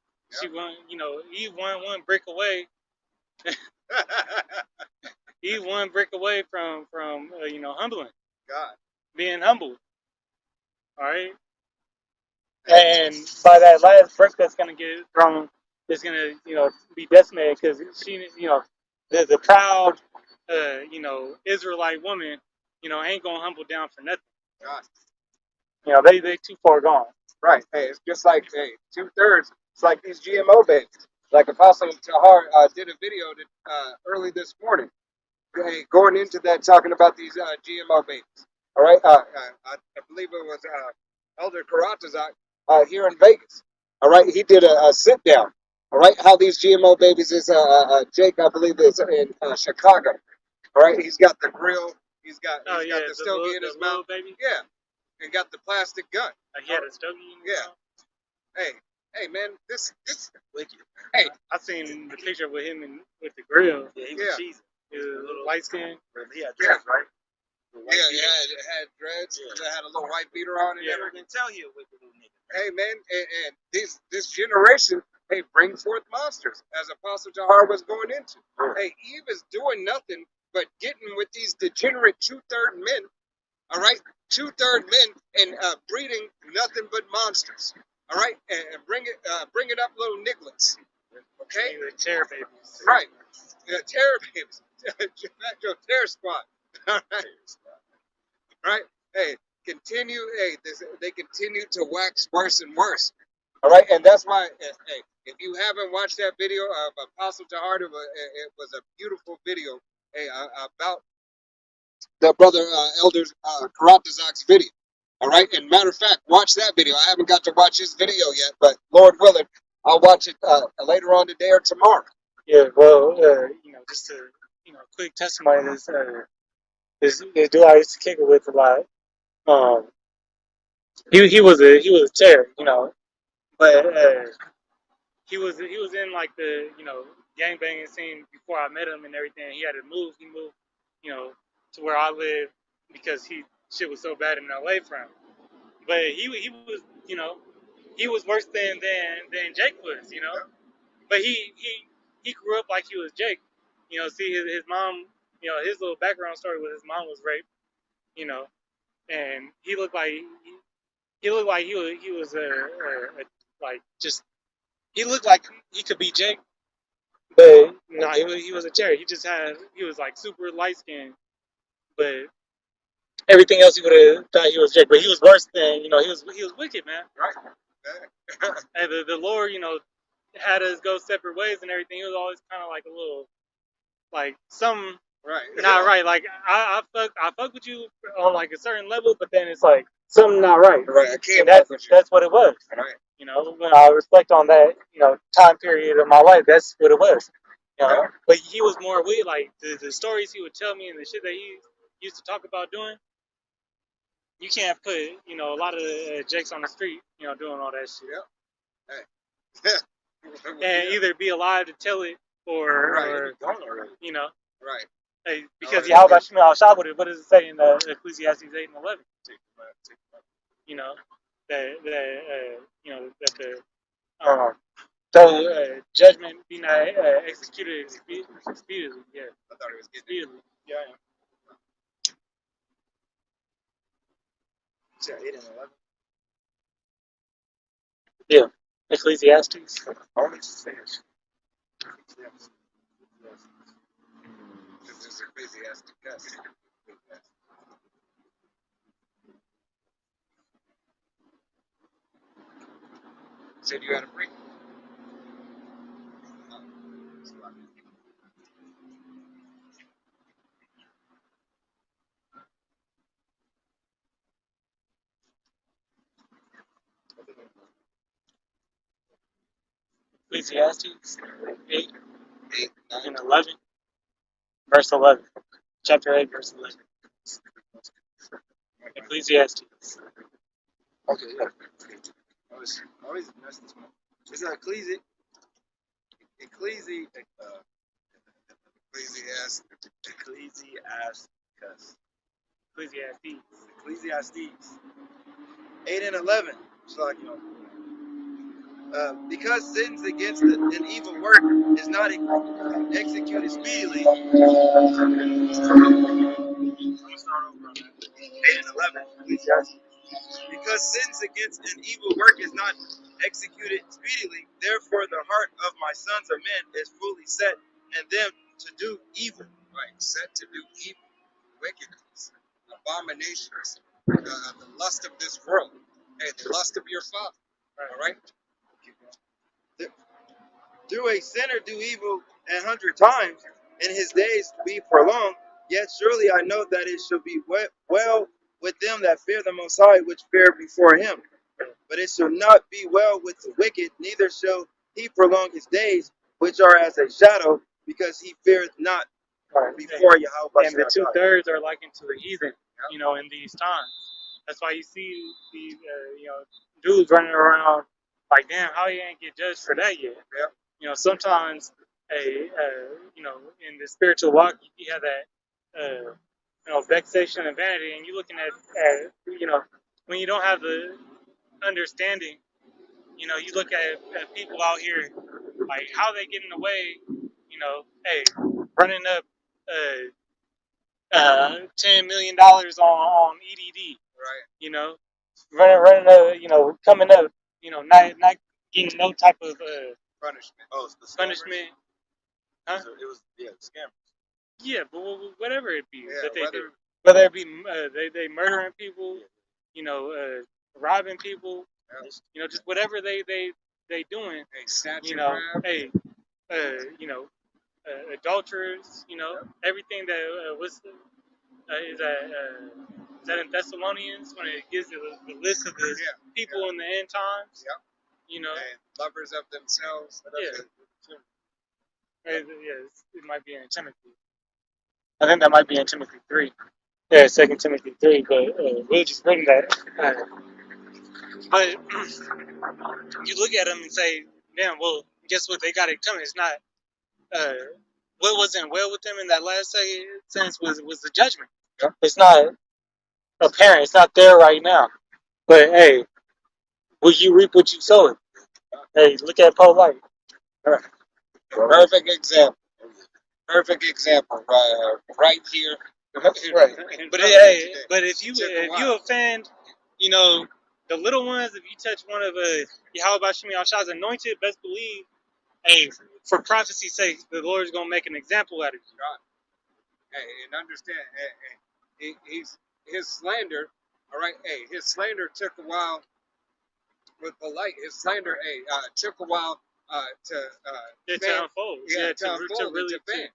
she won. You know, Eve one brick away. Eve one brick away from you know, humbling, God. being humble. All right. And by that last brick that's gonna get thrown, is gonna, you know, be decimated, because she, you know, the proud, you know, Israelite woman, you know, ain't gonna humble down for nothing. God. You know, they too far gone. Right. Hey, it's just like, hey, 2/3. It's like these GMO babies. Like Apostle Tahar did a video early this morning, hey, going into that, talking about these GMO babies. All right. I believe it was Elder Karatazak here in Vegas. All right. He did a sit down. All right. How these GMO babies is Jake, I believe, is in Chicago. All right. He's got the grill. He's got the stogie in his mouth. Baby. Yeah. And got the plastic gun. He had a stogie in his mouth. Hey, man, this Wicked. Hey, I seen the picture with him with the grill. Yeah, he was Yeah. cheesy. He was a little light skin. He had dreads, right? The white yeah, beard. it had dreads. Yeah. It had a little white beater on and Yeah. I everything. can tell you a wicked little nigga. Hey, man, and this generation, hey, bring forth monsters, as Apostle Jahar was going into. Hey, Eve is doing nothing but getting with these degenerate 2/3 men, all right? 2/3 men and breeding nothing but monsters, all right? And bring it up little nigglets, okay? The chair babies. Right. Terror babies. Terror squad. All right. Right? Hey, they continue to wax worse and worse. All right, and that's why, hey, if you haven't watched that video of Apostle Tahar, it was a beautiful video, hey, about the brother Elder Karatazak's video. All right, and matter of fact, watch that video. I haven't got to watch his video yet, but Lord willing, I'll watch it later on today or tomorrow. Yeah, well, you know, just a, you know, quick testimony. This dude I used to kick it with a lot. He was a terror, you know, but he was in like the, you know, gangbanging scene before I met him and everything. He had to move. He moved, you know, to where I live because shit was so bad in LA for him. But he was, you know, he was worse than Jake was, you know. But he grew up like he was Jake. You know, see his mom, you know, his little background story was his mom was raped, you know, and he looked like he was like just he looked like he could be Jake, but no, he was a cherry. He was like super light skinned, but everything else he would have thought he was Jake. But he was worse than, you know, he was wicked, man. Right. And the Lord, you know, had us go separate ways and everything. He was always kind of like a little, like some Right. not right. Like I fuck with you on like a certain level, but then it's like something not right. Right. I can't And fuck with you. that's what it was. Right. You know, when I reflect on that, you know, time period of my life, that's what it was. You know, Yeah. but he was more weird. Like the stories he would tell me and the shit that he used to talk about doing. You can't put, you know, a lot of Jakes on the street, you know, doing all that shit. Hey. And either be alive to tell it or, Right. or you know, Right. hey, because yeah. how about Shmuel Al-Shah, what does it say in Ecclesiastes 8 and 11? You know, that you know, that the judgment be not executed speedily. Yeah, I thought it was getting speedily. Yeah. Yeah, 8 and 11. Yeah. Ecclesiastes. Only finish. Yes. This is Ecclesiasticus. Said you had a break. Ecclesiastes 8 8, 9, and 11. Verse 11. Chapter 8, verse 11. Ecclesiastes. Okay, yeah. I always mess this one. It's Ecclesiastes. Ecclesiastes. Ecclesiastes. Ecclesiastes 8 and 11. It's like, because sins against an evil work is not executed speedily. I'm gonna start over on that. 8 and 11. Ecclesiastes. Because sins against an evil work is not executed speedily, therefore the heart of my sons of men is fully set in them to do evil. Right, set to do evil, wickedness, abominations, the lust of this world, hey, the lust of your father. All right? Through a sinner do evil 100 times, and his days be prolonged. Yet surely I know that it shall be well with them that fear the Most High, which fear before him. But it shall not be well with the wicked, neither shall he prolong his days, which are as a shadow, because he feareth not Right. before Yahweh. And the 2/3 are likened to the heathen, in these times. That's why you see these, dudes running around like, damn, how you ain't get judged for that yet? Yep. Sometimes, in the spiritual walk, you have that, vexation and vanity, and you're looking at when you don't have the understanding, you look at people out here, like, how they getting away, hey, running up, $10 million on EDD, Right. running, coming up, not getting no type of Punishment. Oh, it's the scammers? punishment, huh? It was scammers. Yeah, but whatever it be Yeah, that they whether do, whether it be they murdering people, robbing people, just whatever they doing, hey, snatch and know, grab. hey, adulterers, everything that is that in Thessalonians when it gives the list of the people in the end times, And lovers of themselves. it might be in Timothy. I think that might be in Timothy 3. Yeah, 2 Timothy 3, but we're just reading that. But you look at them and say, damn, well, guess what? They got it coming. It's not, what wasn't well with them in that last sentence was the judgment. It's not apparent. It's not there right now. But, hey, will you reap what you sow? Hey, look at Paul Light. Perfect example. Perfect example. Right here. Right. But hey, but if you offend, the little ones, if you touch one of Yahweh Shem Yahshua's anointed, best believe, hey, for prophecy's sake, the Lord's gonna make an example out of you. God. Hey, and understand, his slander. All right. Hey, his slander took a while. With polite, his slander, took a while to unfold. Yeah, to unfold, really fan.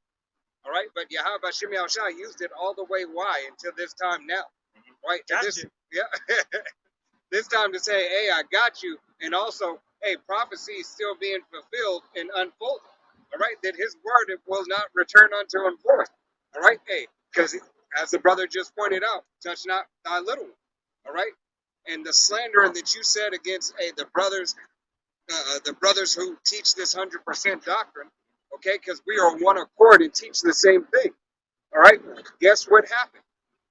All right, but Yahweh Shem Yahushua used it all the way. Why until this time now? Right? This time to say, hey, I got you, and also, hey, prophecy is still being fulfilled and unfolded. All right, that his word will not return unto him void. All right, hey, because as the brother just pointed out, touch not thy little one. All right, and the slander that you said against the brothers who teach this 100% doctrine, okay, because we are one accord and teach the same thing. All right, guess what happened?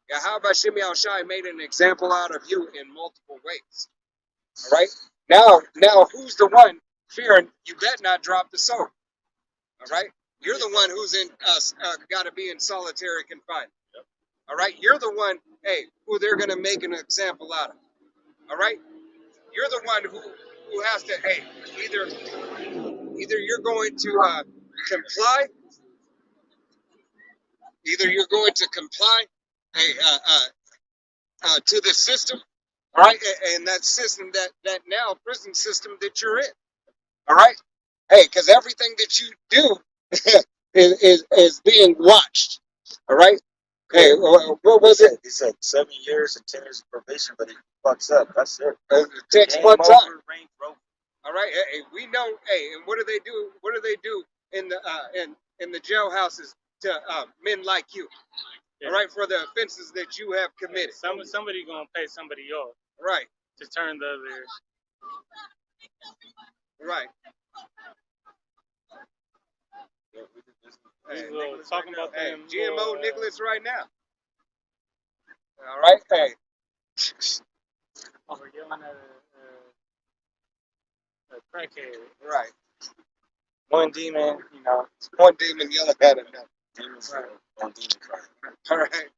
Yahweh Shem Yahushua made an example out of you in multiple ways. All right, now who's the one fearing you better not drop the sword? All right, you're the one who's got to be in solitary confinement. All right, you're the one, hey, who they're gonna make an example out of. All right, you're the one who has to. Hey, either you're going to comply, either you're going to comply, hey, to the system, all right, and that system, that now prison system that you're in, all right, hey, because everything that you do is being watched, all right. Hey, what was it? He said 7 years and 10 years of probation, but he fucks up. That's it. It takes Game one time. over, Range Rover. All right, hey, we know. Hey, and what do they do? What do they do in the in the jailhouses to men like you? All right, for the offenses that you have committed. Somebody gonna pay somebody off Right, to turn the other. right. We Hey, will Nicholas talking right about now. Hey, them. GMO Nicholas right now. All right, hey. We're yelling at a crackhead. Right. One demon, you know. One demon yelling at another. Demons Right. on demon cry. All right.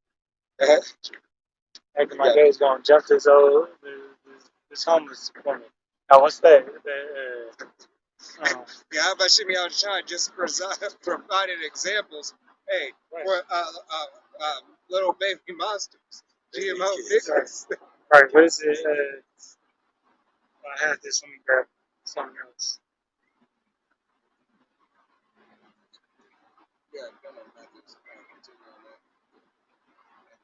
Acting like they was gonna jump this homeless woman. Now what's that? Yeah, how about Shimmy Shine just provided examples, hey, Right. for little baby monsters. GMO Nicholas. Right, what is it? I had this. Let me grab something else. Yeah, no, methods. Continue on that. And then,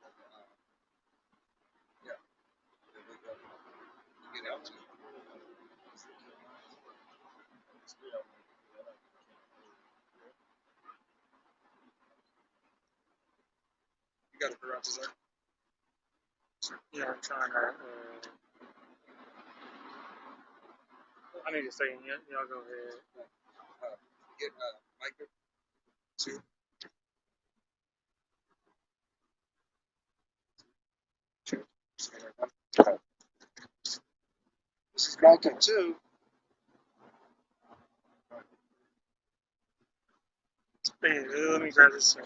yeah, there we go. Get out to it. You got a garage design? Yeah, I'm trying to. I need to say, y'all go ahead. Get Micah two. This is Micah 2. Hey, let me grab this.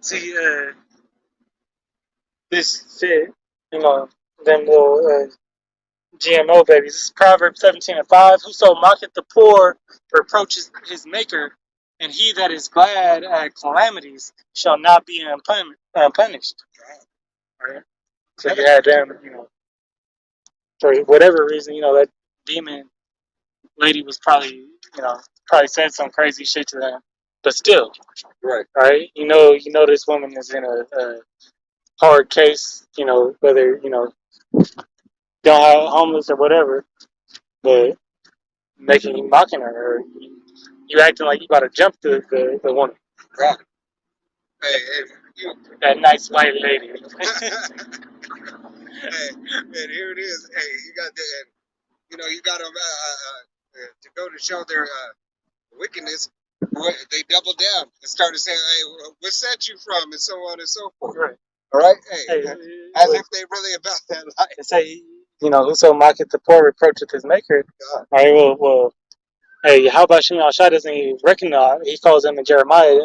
See, this fit, you know, them little GMO babies. This is Proverbs 17:5. Whoso mocketh the poor reproaches his maker, and he that is glad at calamities shall not be unpunished. Right? So you had them, you know, for whatever reason, you know, that demon lady was probably, you know, probably said some crazy shit to them. But still, Right. right? You know, this woman is in a hard case, you know, whether, you know, don't have homeless or whatever, but making you mocking her, or you acting like you about to jump the woman, Right. Hey, you. that nice white lady. Hey, and here it is. Hey, you got the, and, you know, you got them to go to show their wickedness. They double down and started saying, "Hey, what's that you from?" and so on and so forth. Right. All right. Hey, Hey, as if they really about that life. they say, you know, whoso mocketh the poor reproacheth his maker. God. All right, well, hey, how about Shimon Shah doesn't even recognize? He calls him in Jeremiah,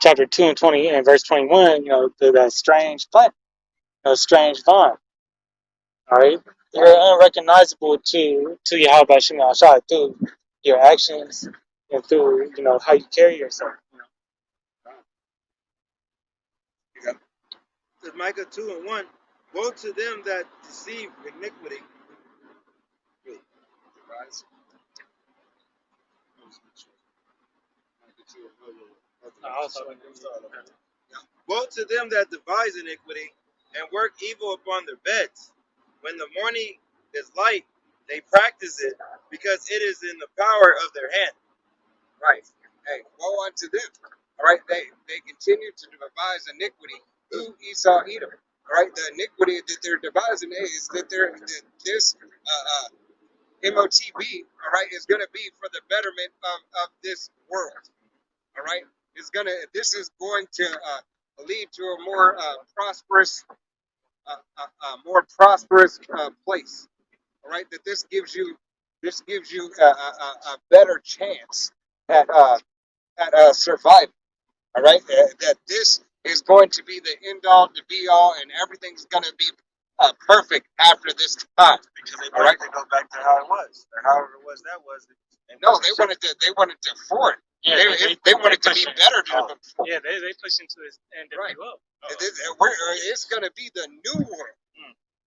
chapter 2 and 20 and verse 21. You know, that strange plant, strange vine. All right, you're unrecognizable to Yahweh Shimon Shah through your actions and through, you know, how you carry yourself. You know? Says Micah 2:1. Woe to them that deceive iniquity. Woe to them that devise iniquity and work evil upon their beds. When the morning is light, they practice it because it is in the power of their hand. Right. Hey, woe unto them. All right. They continue to devise iniquity through Esau Edom. All right. The iniquity that they're devising is that this MOTB, all right, is going to be for the betterment of this world. All right. This is going to lead to a more prosperous place. All right. That this gives you a better chance at surviving. All right. That this is going to be the end all, the be all, and everything's going to be perfect after this time. Because they All right. wanted to go back to how it was, or however it was that was. No, they wanted to forward. Yeah, They wanted to be pushing. better than before. Yeah, they push into this NWO. Right. Oh. It's going to be the new world.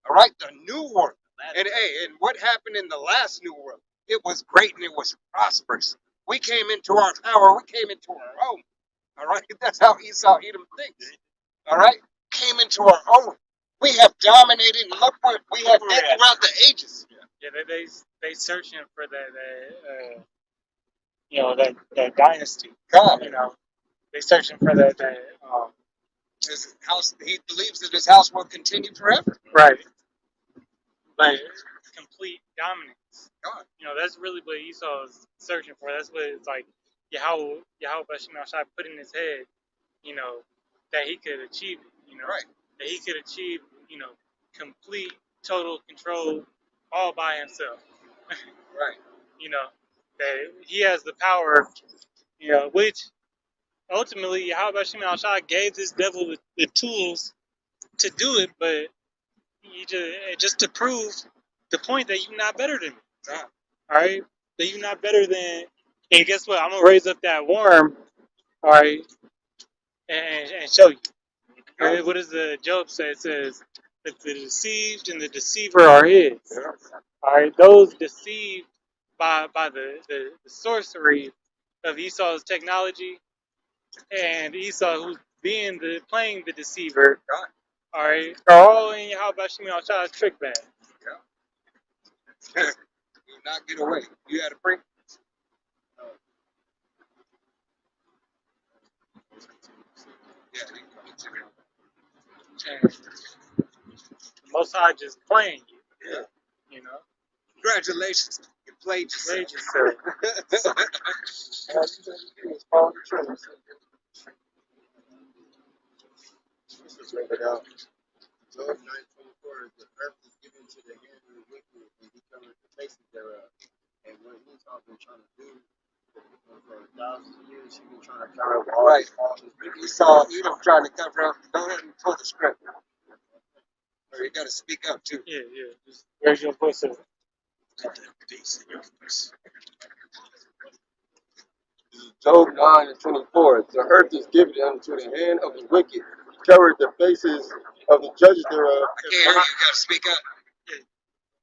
All right, the new world. And hey, and what happened in the last new world? It was great and it was prosperous. We came into our power. We came into our own. All right, that's how Esau Edom thinks. All right, came into our own. We have dominated. And look what we have did throughout the ages. Yeah, they searching for that you know, that dynasty. God, You know, they searching for that his house. He believes that his house will continue forever. right, like complete dominance. God, You know, that's really what Esau is searching for. That's what it's like Yahweh Bashim Shai put in his head, you know, that he could achieve it, you know, right, that he could achieve, you know, complete, total control all by himself. right. You know, that he has the power, you know, which ultimately Yahweh Bashim Shai gave this devil the tools to do it, but just to prove the point that you're not better than me. God. All right, that you're not better than. And guess what? I'm gonna raise up that worm. All right, and show you. And what does the Job say? It says that the deceived and the deceiver are his. All right, those deceived by the sorcery of Esau's technology, and Esau who's playing the deceiver. God. All right, are all in Yahweh Shimei Shai's trick bag. Do not get away. You had a break. Yeah, you can continue. And Most High just playing you. Yeah. You know, Congratulations, you played played yourself. yourself. Job 9:24, the earth is given to the hand of the wicked, and he covered the faces thereof. And what Esau been trying to do for 1,000 years, he been trying to cover up all Right. all his You saw Edom trying to cover up. Go ahead and pull the script. Or you got to speak up too. Yeah. Just raise your voice up. Job 9:24. The earth is given unto the hand of the wicked, covered the faces of the judges thereof. I can't hear you. You got to speak up.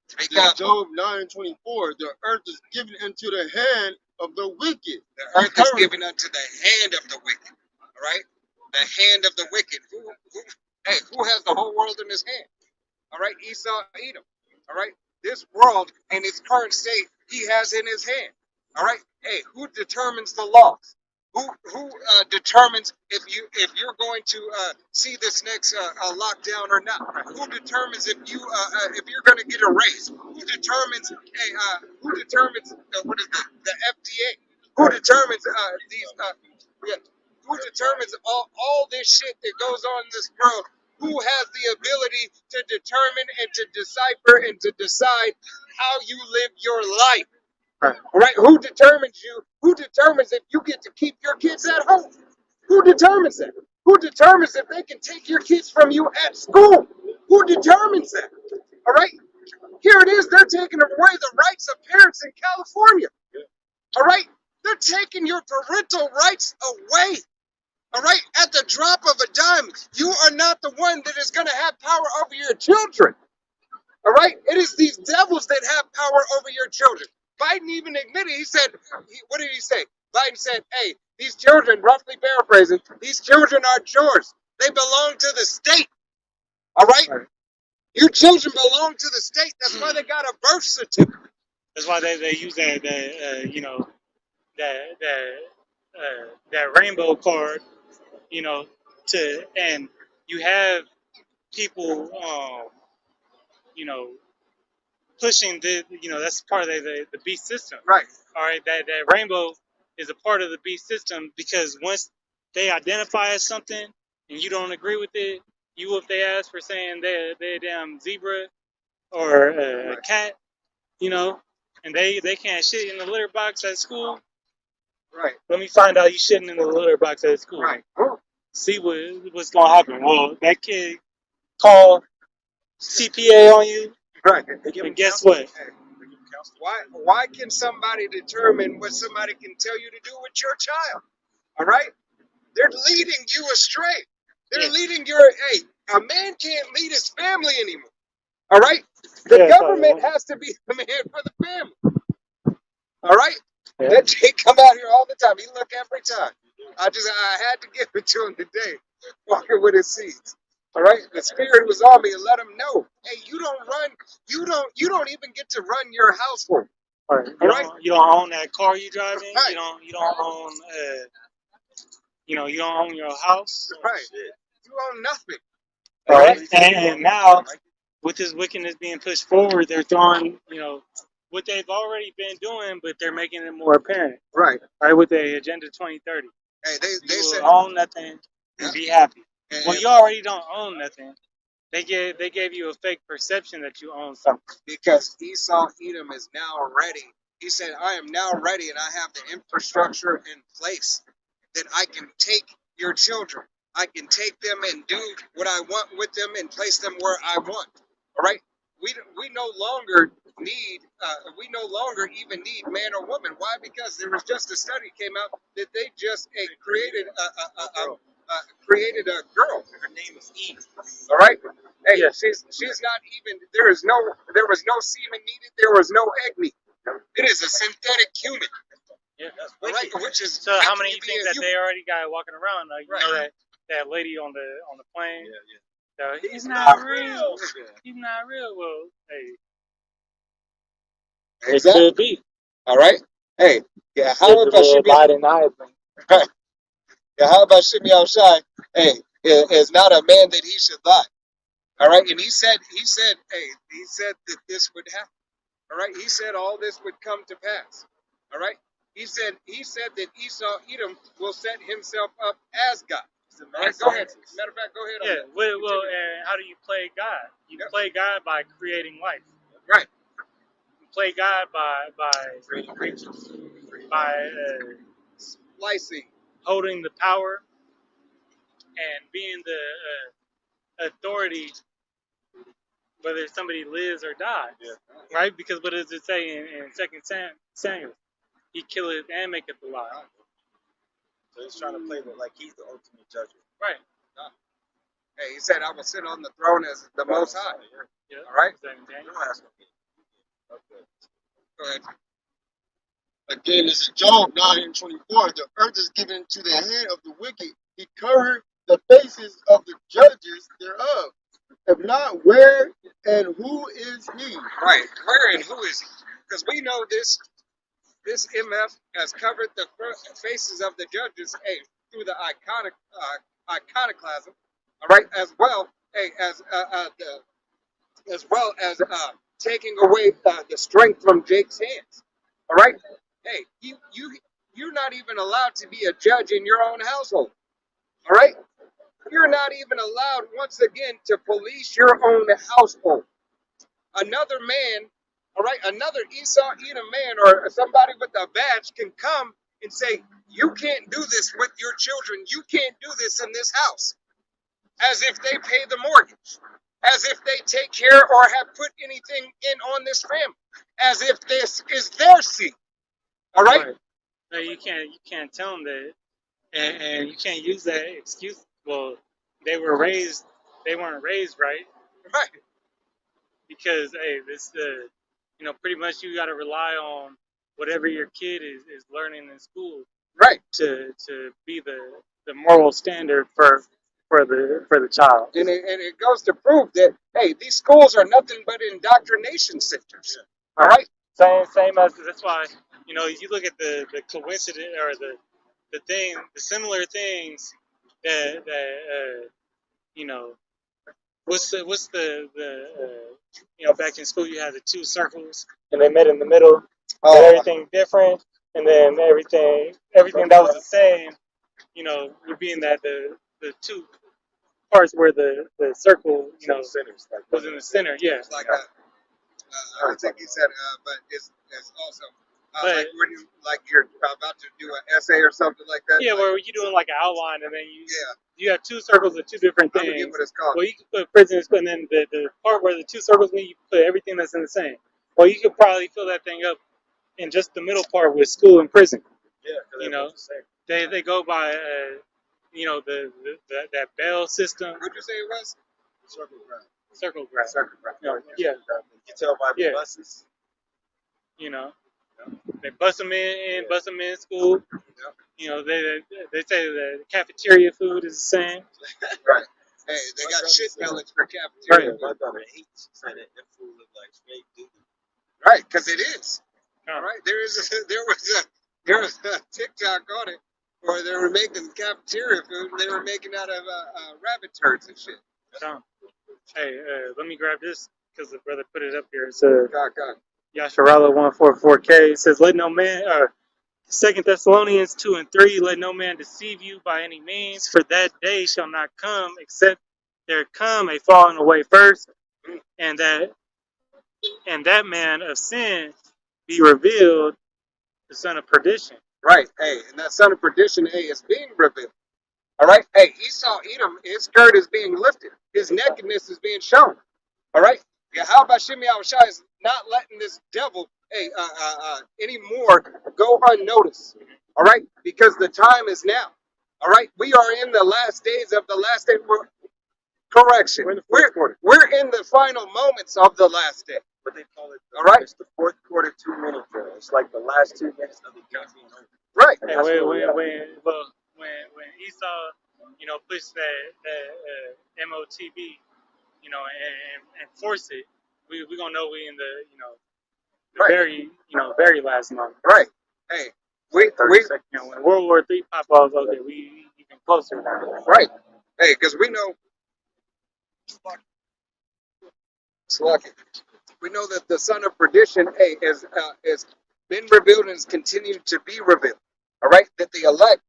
Speak up. Job 9:24. The earth is given into the hand of the wicked. The earth is given unto the hand of the wicked. All right? The hand of the wicked. Who has the whole world in his hand? All right? Esau, Edom. All right? This world and its current state, he has in his hand. All right? Hey, who determines the laws? Who determines if you're going to see this next lockdown or not? Who determines if you're going to get a raise? Who determines who determines what is the FDA? Who determines who determines all this shit that goes on in this world? Who has the ability to determine and to decipher and to decide how you live your life? Right? Who determines you? Who determines if you get to keep your kids at home? Who determines that? Who determines if they can take your kids from you at school? Who determines that? All right? Here it is. They're taking away the rights of parents in California. All right? They're taking your parental rights away. All right? At the drop of a dime, you are not the one that is going to have power over your children. All right? It is these devils that have power over your children. Biden even admitted, he said, what did he say? Biden said, hey, these children, roughly paraphrasing, these children are yours. They belong to the state. All right? Your children belong to the state. That's why they got a birth certificate. That's why they use that you know, that rainbow card, you know, and you have people you know, pushing that's part of the beast system. Right. All right, that rainbow is a part of the beast system because once they identify as something and you don't agree with it, you if they ask for saying they're a damn zebra or a cat, you know, and they can't shit in the litter box at school. Right. Let me find out you shitting in the litter box at school. Right. See what's gonna happen. Well, that kid called CPA on you, Right. and guess what? Why can somebody determine what somebody can tell you to do with your child? All right? They're leading you astray. They're Yeah, leading a man can't lead his family anymore. All right? The yeah, government so, has to be the man for the family. All right? yeah. That Jake come out here all the time. He look every time. I had to give it to him today, walking with his seeds. All right? The spirit was on me and let him know, hey, you don't even get to run your household. Right. All right? You don't own that car you driving. Right. You don't own you don't own your house. Right. You own nothing. All All right. right? And now with this wickedness being pushed forward, they're throwing what they've already been doing, but they're making it more apparent. Right. Right, with the Agenda 2030. Hey, they You said, will own nothing yeah. and be happy. And Well, you already don't own nothing. They gave you a fake perception that you own something. because Esau Edom is now ready. He said, I am now ready and I have the infrastructure in place that I can take your children. I can take them and do what I want with them and place them where I want. All right? We no longer need, we no longer even need man or woman. Why? Because there was just a study came out that they just created a girl. Her name is Eve. All right? Hey, Yeah. she's not even, there was no semen needed, there was no egg needed. It is a synthetic human. Yeah. All right, which is So how making many you you be think a that human. they already got walking around? You Right. know that lady on the plane. Yeah. He's not real. He's not real. Well, hey, it Exactly. could be. All right. Hey, yeah. How The about red Shimmy? light and eye thing. Right. Yeah. How about Shimmy Shai? Hey, is not a man that he should lie. All right. And he said, he said that this would happen. All right. He said all this would come to pass. All right. He said that Esau Edom will set himself up as God. All right. Go ahead. Matter of fact, go ahead. Yeah. Well, and how do you play God? You Yep. play God by creating life. Right. You play God by Splicing. holding the power and being the authority, whether somebody lives or dies. Yeah. Right? Because what does it say in 2 Samuel? He killeth and maketh alive. So he's trying to play like he's the ultimate judge. Right. Hey, he said, I will sit on the throne as the Most High. Yeah. All right. Same thing. Go ahead. Again, this is Job 9:24. The earth is given into the hand of the wicked. He covered the faces of the judges thereof. If not, where and who is he? Right. Where and who is he? Because we know this MF has covered the faces of the judges, hey, through the iconoclasm, all right, as well, hey, as well as taking away the strength from Jake's hands, all right. Hey, you're not even allowed to be a judge in your own household, all right. You're not even allowed once again to police your own household. Another man, all right, another Esau Edom man or somebody with a badge can come and say, you can't do this with your children. You can't do this in this house. As if they pay the mortgage. As if they take care or have put anything in on this family. As if this is their seed. All right? No, you can't tell them that, and you can't use that excuse. Well, they weren't raised right, Right. because hey, this pretty much you got to rely on whatever your kid is learning in school Right. to be the moral standard for the child. And it goes to prove that, hey, these schools are nothing but indoctrination centers. All right? Same as that's why you look at the coincidence or the similar things that what's the back in school you had the two circles and they met in the middle and everything different, and then everything that was the same would be in that the two parts where the circle was in the center. Yeah. It's like I think he said, but it's also But like when you're about to do an essay or something like that. yeah, like, where you're doing like an outline, and then yeah, you have two circles of two different I forget things. what it's called. Well, you can put prisons, and then the part where the two circles meet, you put everything that's in the same. Well, you could probably fill that thing up in just the middle part with school and prison. Yeah, because You they're know, both the same. they go by that bell system, What'd you say it was? Circle graph. circle graph. Circle graph. Yeah, yeah, You can tell by the Yeah. buses. you know, they bust them in school. You know, they say the cafeteria food is the same. Right. Hey, they got shit millets for cafeteria. My brother hates saying that food look like straight doo. Right, because it is. Huh. All right, there was a TikTok on it where they were making cafeteria food and they were making out of rabbit turds and shit. So, hey, let me grab this because the brother put it up here. It's God. Yasharala 144K. It says, "Let no man." 2 Thessalonians 2:3. Let no man deceive you by any means, for that day shall not come except there come a falling away first, and that man of sin be revealed, the son of perdition. Right, hey, and that son of perdition, hey, is being revealed. All right, hey, Esau, Edom, his skirt is being lifted, his nakedness is being shown. All right, Yahweh Shem Yahushua is not letting this devil, hey, anymore go unnoticed. All right, because the time is now. All right, we are in the last days of the last day. Correction, we're in the final moments of the last day. But they call it. All right. It's the fourth quarter 2 minute drill. It's like the last 2 minutes of the game being over. Right. Hey, That's where we are. when Esau, pushed that MOTB, and force it, we gonna know we in the Right. very last moment. Right. Hey, we When World War III pop off, okay, we even closer now. right. Hey, because we know. Slucky. We know that the son of perdition, hey, is been revealed and is continuing to be revealed. All right, that the elect,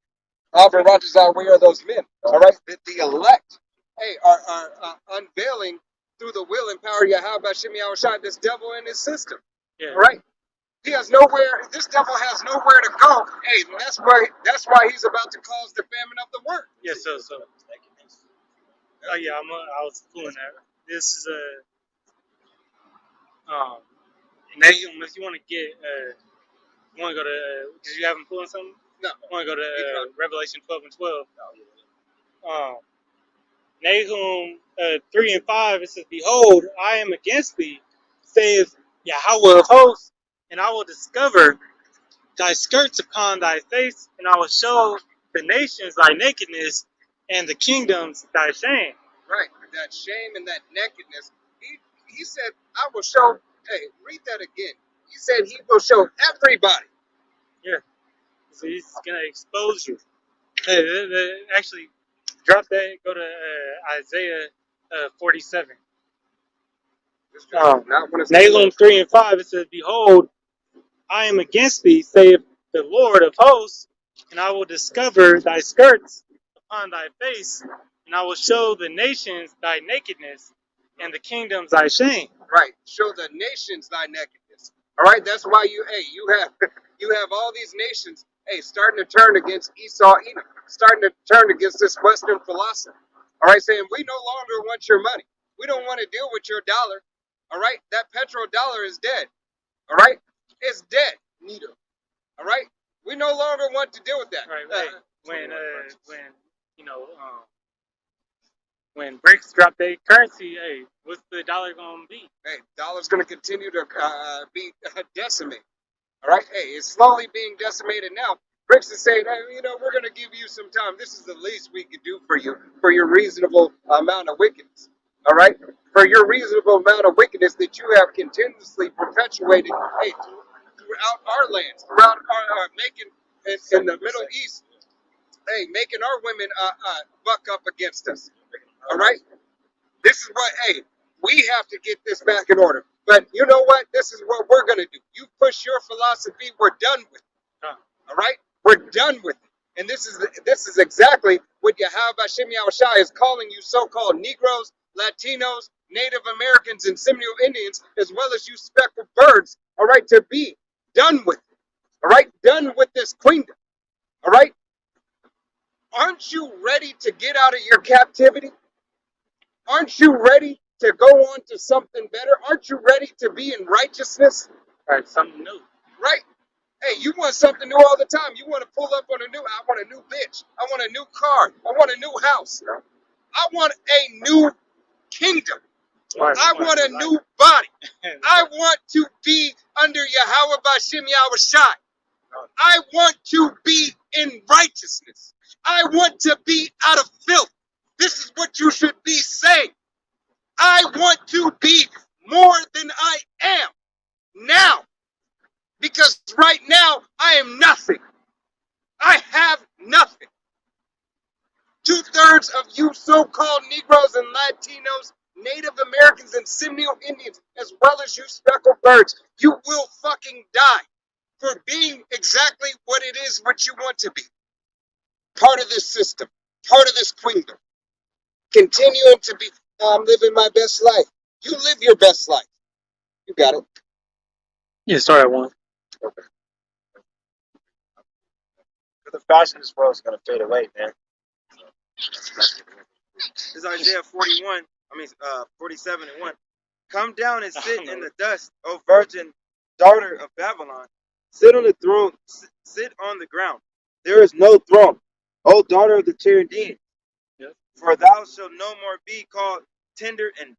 Alvin Rogers, we are those men. All right, that the elect, hey, are unveiling through the will and power of Yahweh Shem Yahushua this devil in his system. Yeah. All right, he has nowhere. This devil has nowhere to go. Hey, and that's why he's about to cause the famine of the word. Yeah. So. Oh yeah, I was fooling that. This is Nahum, if you want to get, you want to go to, because you haven't pulling something? No. You want to go to Revelation 12:12. Nahum 3:5, it says, "Behold, I am against thee, saith Yahweh of hosts, and I will discover thy skirts upon thy face, and I will show the nations thy nakedness, and the kingdoms thy shame." Right, that shame and that nakedness. He said, I will show, hey, read that again. He said he will show everybody. Yeah. So he's going to expose you. Hey, actually, drop that, go to Isaiah 47. Not when it's Nahum 3:5, it says, "Behold, I am against thee, saith the Lord of hosts, and I will discover thy skirts upon thy face, and I will show the nations thy nakedness, and the kingdoms thy shame." right. Show the nations thy nakedness. All right, that's why you have all these nations, hey, starting to turn against Esau, Edom, starting to turn against this Western philosophy. All right, saying we no longer want your money. We don't want to deal with your dollar. All right, that petrodollar is dead. All right, it's dead. Neither. All right, we no longer want to deal with that. Right, when BRICS drop their currency, hey, what's the dollar gonna be? Hey, dollar's going to continue to be decimated. All right, hey, it's slowly being decimated now. BRICS is saying, hey, we're going to give you some time. This is the least we can do for you for your reasonable amount of wickedness. All right, for your reasonable amount of wickedness that you have continuously perpetuated, hey, throughout our lands, throughout our making in the Middle East, hey, making our women buck up against us. All right, this is what, hey, we have to get this back in order. But you know what? This is what we're going to do. You push your philosophy, we're done with it. All right? We're done with it. And this is exactly what Yahweh Shem Yahushua is calling you so-called Negroes, Latinos, Native Americans, and Seminole Indians, as well as you speckled birds, all right, to be done with it. All right, done with this queendom. All right, aren't you ready to get out of your captivity? Aren't you ready to go on to something better? Aren't you ready to be in righteousness? Right, something new. Right? Hey, you want something new all the time. You want to pull up on I want a new bitch. I want a new car. I want a new house. I want a new kingdom. Right, I want a new body. I want to be under Yahweh Bashem Yahushai. I want to be in righteousness. I want to be out of filth. This is what you should be saying. I want to be more than I am now. Because right now, I am nothing. I have nothing. 2/3 of you so-called Negroes and Latinos, Native Americans and Seminole Indians, as well as you speckled birds, you will fucking die for being exactly what it is what you want to be. Part of this system, part of this queendom. Continuing to be, I'm living my best life. You live your best life. You got it. You start at one. The fashion of this world is gonna fade away, man. This is Isaiah 47 and 1. Come down and sit in the dust, O virgin daughter of Babylon. Sit on the throne, sit on the ground. There is no throne, O daughter of the Chaldeans. Yes. For thou shalt no more be called tender and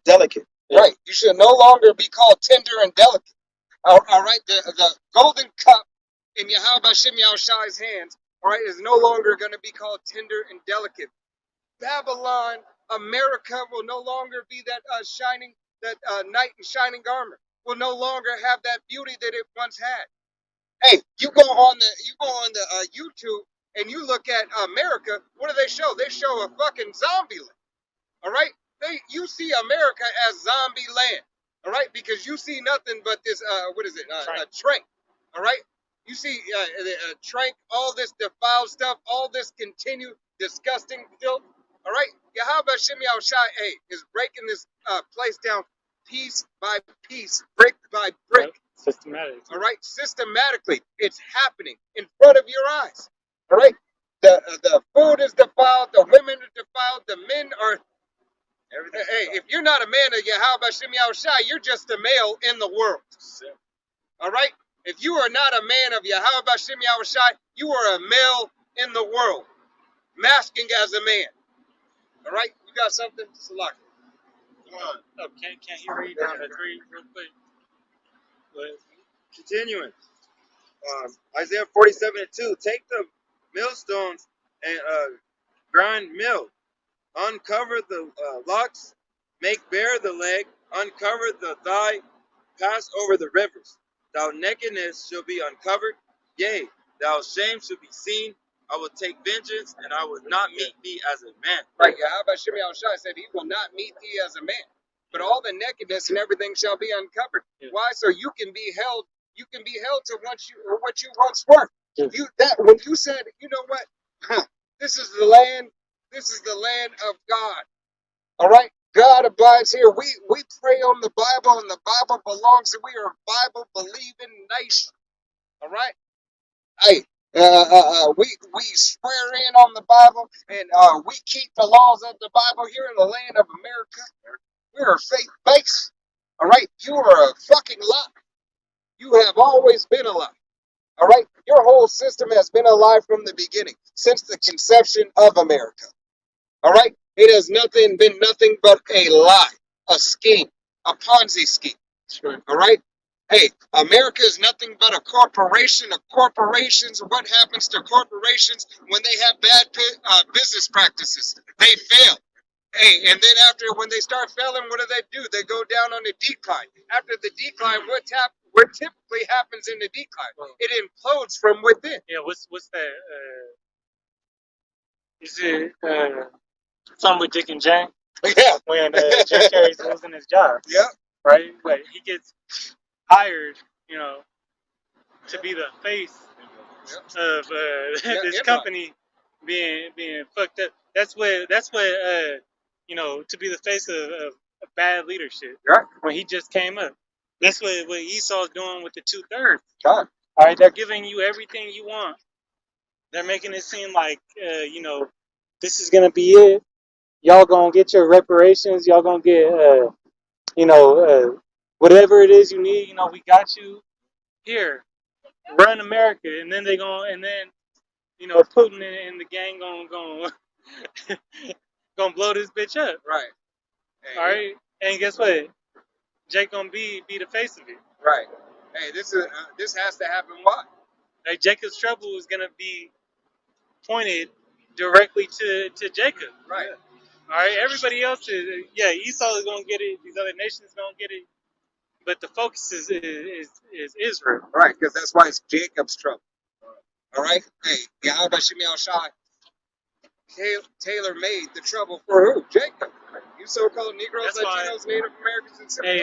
delicate. Right. You should no longer be called tender and delicate. All right. The golden cup in Yahweh Bashem Yahushai's hands, all right, is no longer going to be called tender and delicate. Babylon, America will no longer be that shining, that knight in shining armor. Will no longer have that beauty that it once had. Hey, you go on the YouTube and you look at America. What do they show? They show a fucking zombie land. All right, you see America as zombie land. All right, because you see nothing but this. What is it? A trank. All right. You see trank, all this defiled stuff, all this continued disgusting filth. All right, Yahweh Shem Yahushai, hey, is breaking this place down piece by piece, brick by brick. Right. Systematic. All right, systematically, it's happening in front of your eyes. All right, the food is defiled, the women are defiled, the men are. Everything. Hey, if you're not a man of Yahweh Shem Yahushai, you're just a male in the world. All right. If you are not a man of Yahweh Bashem Yahushai, you are a male in the world, masking as a man. All right, you got something? Select. Oh, can't he read down to 3 real quick? But, Continuing. Isaiah 47 and 2. Take the millstones and grind mill. Uncover the locks. Make bare the leg. Uncover the thigh. Pass over the rivers. Thou nakedness shall be uncovered. Yea, thou shame shall be seen. I will take vengeance, and I will not meet thee as a man. Right, Yahweh Shem Yahushai said he will not meet thee as a man, but all the nakedness and everything shall be uncovered. Yeah. Why? So you can be held. You can be held to what you once were. Yeah. When you said, you know what, this is the land. This is the land of God. All right, God abides here. We pray on the Bible, and the Bible belongs. We are a Bible believing nation. All right. Hey, we swear in on the Bible, and we keep the laws of the Bible here in the land of America. We're faith based. All right, you are a fucking lie. You have always been a lie. All right, your whole system has been a lie from the beginning, since the conception of America. All right, it has been nothing but a lie, a scheme, a Ponzi scheme. sure. All right. Hey, America is nothing but a corporation of corporations. What happens to corporations when they have bad business practices? They fail. Hey, and then when they start failing, what do? They go down on the decline. After the decline, what typically happens in the decline? It implodes from within. Yeah, what's that? Is it something with Dick and Jane? Yeah. When Jim Carrey's losing his job. Yeah. Right? Like, he gets hired, to be the face of this Enron. company being fucked up. That's what to be the face of bad leadership. Right. When he just came up. That's what Esau's doing with the 2/3. God. All right, they're giving you everything you want. They're making it seem like, this is gonna be it. Y'all gonna get your reparations. Y'all gonna get, whatever it is you need. We got you here. Run America, and then Putin and the gang gonna blow this bitch up. Right. Hey, All right, and guess what? Jake gonna be the face of it. Right. Hey, this has to happen. Why? Like Jacob's trouble is gonna be pointed directly to Jacob. Right. All right, everybody else Esau is gonna get it. These other nations gonna get it, but the focus is Israel. Right, because that's why it's Jacob's trouble. All right. Hey, Yahweh Shemiel Shai tailor made the trouble for who? Jacob. You so-called Negroes, That's why- Latinos, Native Americans, and Hey,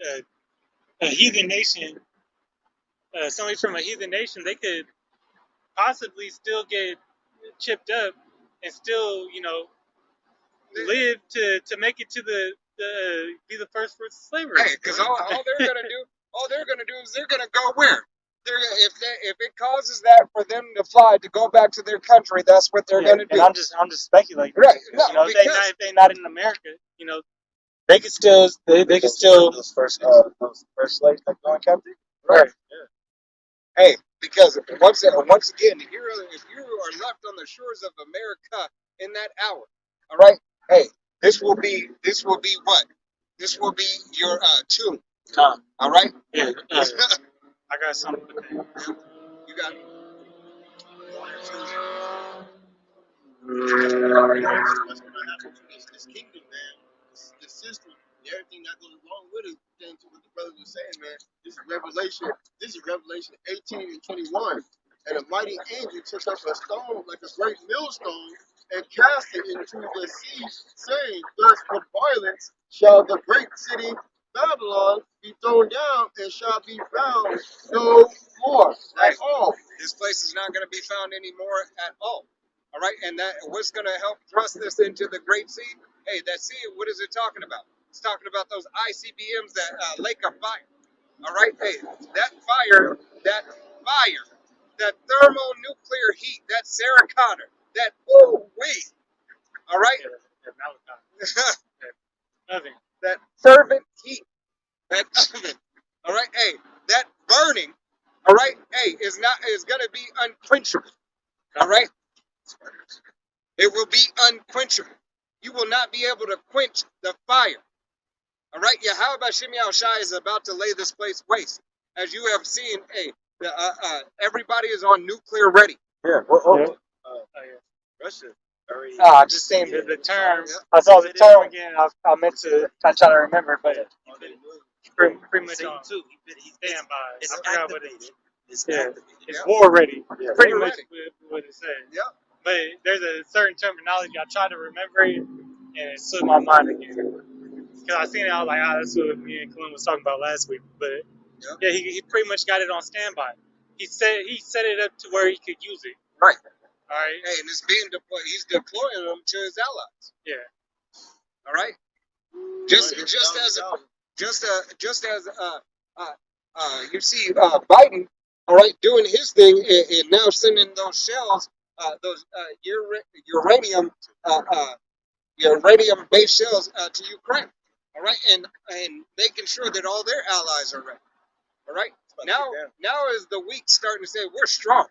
Simians. a heathen nation, somebody from a heathen nation, they could possibly still get chipped up and still, live to make it to the be the first fruits of slavery. Hey, because all they're gonna do is they're gonna go where? If it causes that for them to fly to go back to their country, that's what they're gonna do. And I'm just speculating. Right. No, If they're not in America, they could still those first slaves that go in captivity. right. Hey, because once again, if you are left on the shores of America in that hour, all right. Hey, this will be what? This will be your tomb. All right. Yeah. I got something with that. You got it. What's going to happen to this kingdom, man? This system, and everything that goes along with it. Thing to what the brothers were saying, man. This is Revelation 18 and 21. And a mighty angel took up a stone like a great millstone and cast it into the sea, saying, "Thus with violence shall the great city Babylon be thrown down, and shall be found no more at all." This place is not going to be found anymore at all. All right, and that what's going to help thrust this into the Great Sea? Hey, that sea, what is it talking about? It's talking about those ICBMs, that lake of fire. All right, hey, that fire, that thermonuclear heat, that Sarah Connor, that woo-wee. All right, Nothing. that fervent heat, that oven. All right, hey, that burning. All right, hey, is going to be unquenchable. All right, it will be unquenchable. You will not be able to quench the fire. All right, Yahweh Shemiel Shai is about to lay this place waste. As you have seen, hey, everybody is on nuclear ready. Yeah. Russia already. Just saying the term. Yeah. I saw the term again. I meant to. I try to remember, but pretty much on too. standby. It's I forgot what activated. It's Yeah. activated. It's Yeah. war ready. Yeah. Pretty War much ready. what it says. Yeah. But there's a certain terminology. I try to remember it, and it slipped my mind again. Because I seen it, I was like, that's what me and Colin was talking about last week. But Yeah. he pretty much got it on standby. He set it up to where he could use it. Right. All right. Hey, and it's being deployed. He's deploying them to his allies. Yeah. All right. Just as you see Biden, all right, doing his thing and now sending those shells, those uranium-based shells to Ukraine. All right, and making sure that all their allies are ready. All right. Now is the weak starting to say we're strong.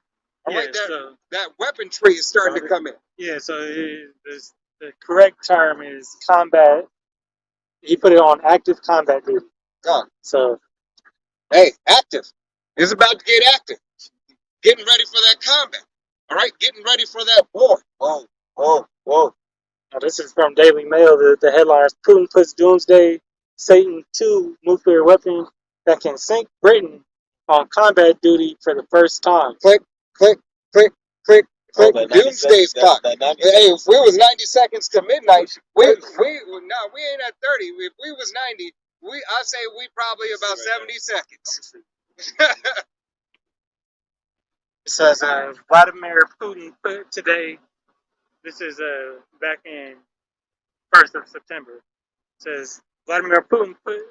All right, that weaponry is starting to come in. Yeah, so the correct term is combat. He put it on active combat duty. God. So, Hey, active. It's about to get active. Getting ready for that combat. All right, getting ready for that war. Whoa. now this is from Daily Mail. The headline is Putin puts Doomsday Satan 2 nuclear weapon that can sink Britain on combat duty for the first time. Click. Oh, that 90 Doomsday's seconds, clock. that 90 Hey, if we was 90 seconds to midnight, we ain't at 30. If we was 90, I say we probably about 70 seconds. It says Vladimir Putin put today. This is back in 1st of September. It says Vladimir Putin put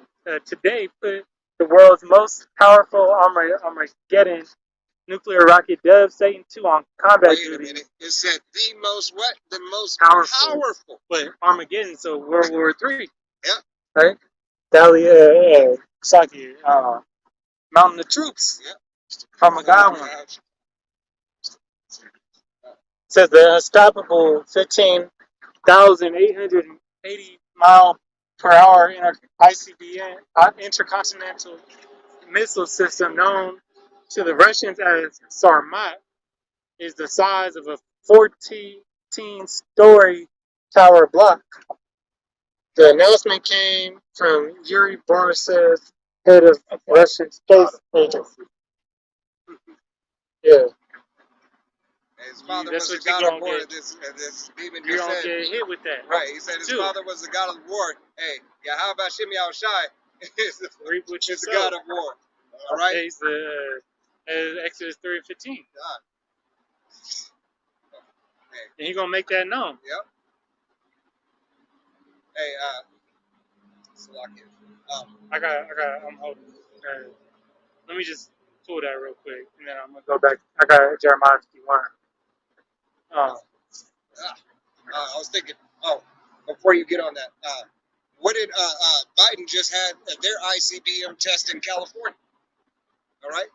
today put the world's most powerful Armageddon nuclear rocket Dove Satan 2 on combat Wait a duty. minute. It said the most what? The most Powerful. powerful. But Armageddon, so World War III, Yeah. right? Saki, Mountain of Troops. Yeah. Armageddon. Says the unstoppable 15,880 mile per hour ICBM intercontinental missile system known to the Russians as Sarmat is the size of a 14-story tower block. The announcement came from Yuri Borisov, head of Russian space agency. Yeah. His father That's was the what you god gonna of war. get. This demon You're just gonna said. get hit with that. Right. He said his Too. father was the god of war. Hey, yeah. How about Shimei Shai? Reap what you He's the sow. god of war. All right. He's the Exodus 3:15. God. Hey. And he's gonna make that known. Yep. Hey. Salakia. I'm holding. Let me just pull that real quick, and then I'm gonna go back. I got Jeremiah 51. I was thinking. Oh, before you get on that, what did Biden just had their ICBM test in California? All right.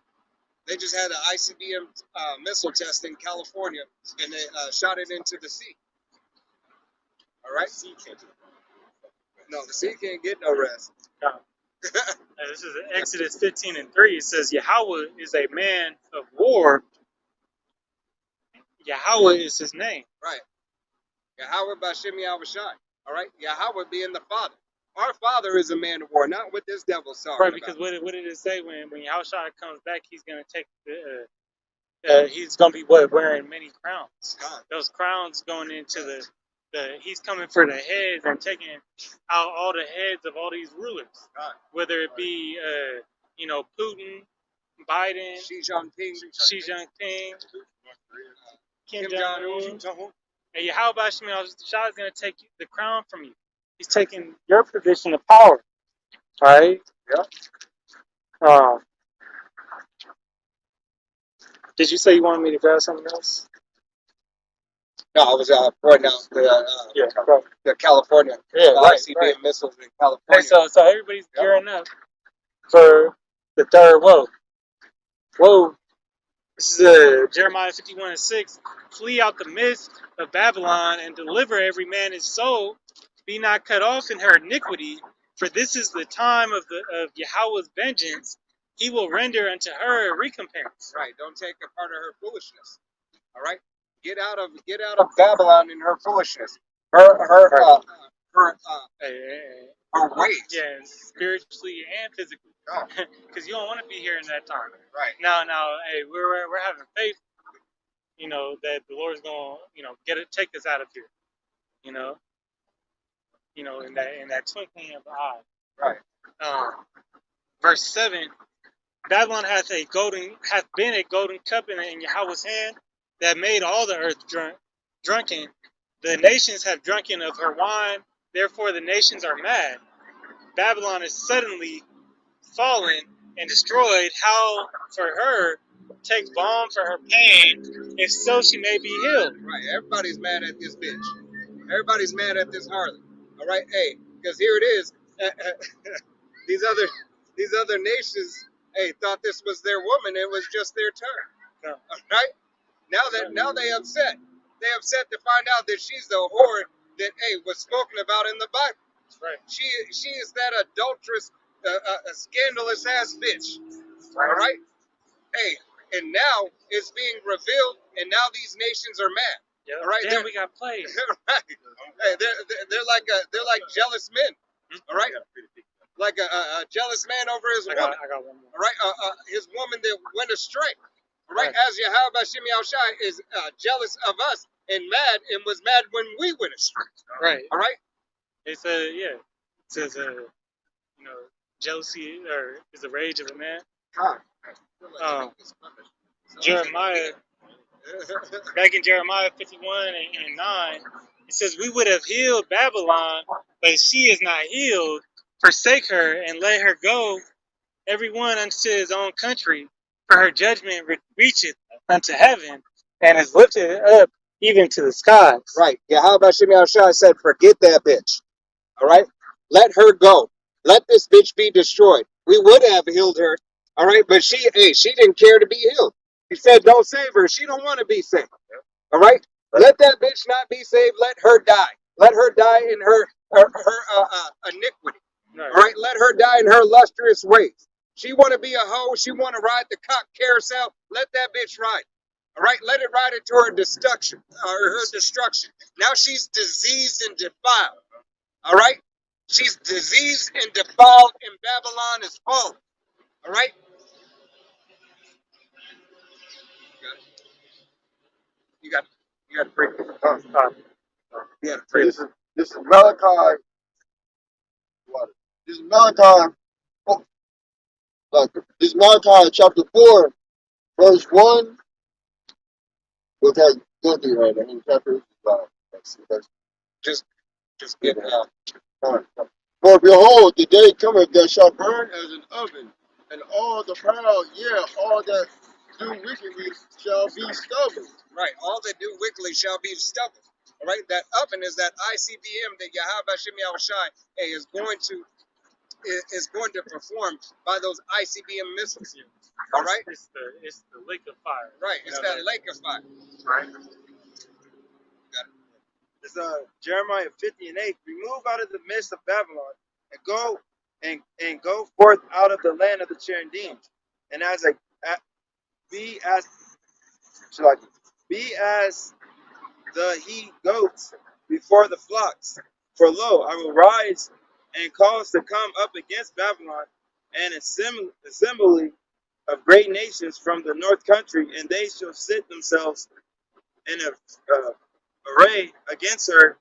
They just had an ICBM missile test in California, and they shot it into the sea. All right. No, the sea can't get no rest. This is Exodus 15:3. It says Yahweh is a man of war. Yahweh is his name. Right. Yahweh Bashim Yahushai. All right. Yahweh being the Father. Our Father is a man of war, not what this devil's talking Right, about. because what did it say when Yahushua comes back? He's gonna take he's gonna be wearing many crowns. God. Those crowns going into the he's coming for the heads and taking out all the heads of all these rulers, whether it be Putin, Biden, Xi Jinping, Xi Jinping, Kim Jong-un. Jong-un. And Yahweh Shai is going to take the crown from you. He's taking your position of power. All right? Yeah. Did you say you wanted me to grab something else? No, I was pointing out the California ICBM missiles in California. Okay, so everybody's gearing up for the third woe. Whoa. This is Jeremiah 51:6. Flee out the midst of Babylon and deliver every man his soul. Be not cut off in her iniquity, for this is the time of Yahweh's vengeance. He will render unto her a recompense. Right. Don't take a part of her foolishness. All right. Get out of Babylon in her foolishness. Her ways. Yeah, spiritually and physically. Because you don't want to be here in that time. Right. Now, hey, we're having faith, that the Lord's gonna, take us out of here. In that twinkling of the eye. Right. Verse 7. Babylon hath been a golden cup in Yahweh's hand that made all the earth drunken. The nations have drunken of her wine, therefore the nations are mad. Babylon is suddenly fallen and destroyed. How for her take balm for her pain, if so she may be healed. Right. Everybody's mad at this bitch. Everybody's mad at this harlot. All right. Hey, because here it is. These other nations, thought this was their woman. It was just their turn. No. All right. Now they upset. They upset to find out that she's the whore that was spoken about in the Bible. Right. She is that adulterous, scandalous ass bitch. All right. Hey, and now it's being revealed, and now these nations are mad. Yep. All right. Damn, we got played. Right. Hey, they're like jealous men. All right. Like a jealous man over his woman. I got one more. All right. His woman that went astray. All right. As Yahweh Shimei Shai is jealous of us and mad, and was mad when we went astray. Right. All right. It says, It says, jealousy is the rage of a man. Jeremiah, back in Jeremiah 51:9, it says, we would have healed Babylon, but she is not healed. forsake her and let her go, every one unto his own country, for her judgment reacheth unto heaven and is lifted up even to the skies. Right. Yahweh Shem Yahushua said, forget that bitch. All right? Let her go. Let this bitch be destroyed. We would have healed her. All right? But she didn't care to be healed. He said, don't save her. She don't want to be saved. All right? Let that bitch not be saved. Let her die. Let her die in her iniquity. Right. All right? Let her die in her lustrous ways. She want to be a hoe. She want to ride the cock carousel. Let that bitch ride. All right? Let it ride into her destruction. Now she's diseased and defiled. All right? She's diseased and defiled, and Babylon is fallen. All right? You got to pray. You got to pray. This is Malachi. What? This is Malachi. Oh, this is Malachi chapter 4, verse 1. We'll go through right. I mean, chapter. Just get For behold, the day cometh that shall burn as an oven, and all the proud, all that do wickedly shall be stubble. right. All that do wickedly shall be stubble. All right? That oven is that ICBM that Yahweh Shem Yahushai is going to perform by those ICBM missiles. All right? It's the lake of fire. Right. It's that lake of fire. Right. It's Jeremiah 50:8. Remove out of the midst of Babylon and go and go forth out of the land of the Chaldeans, and be as the he goats before the flocks. For lo, I will rise and cause to come up against Babylon an assembly of great nations from the north country, and they shall sit themselves in a array against her.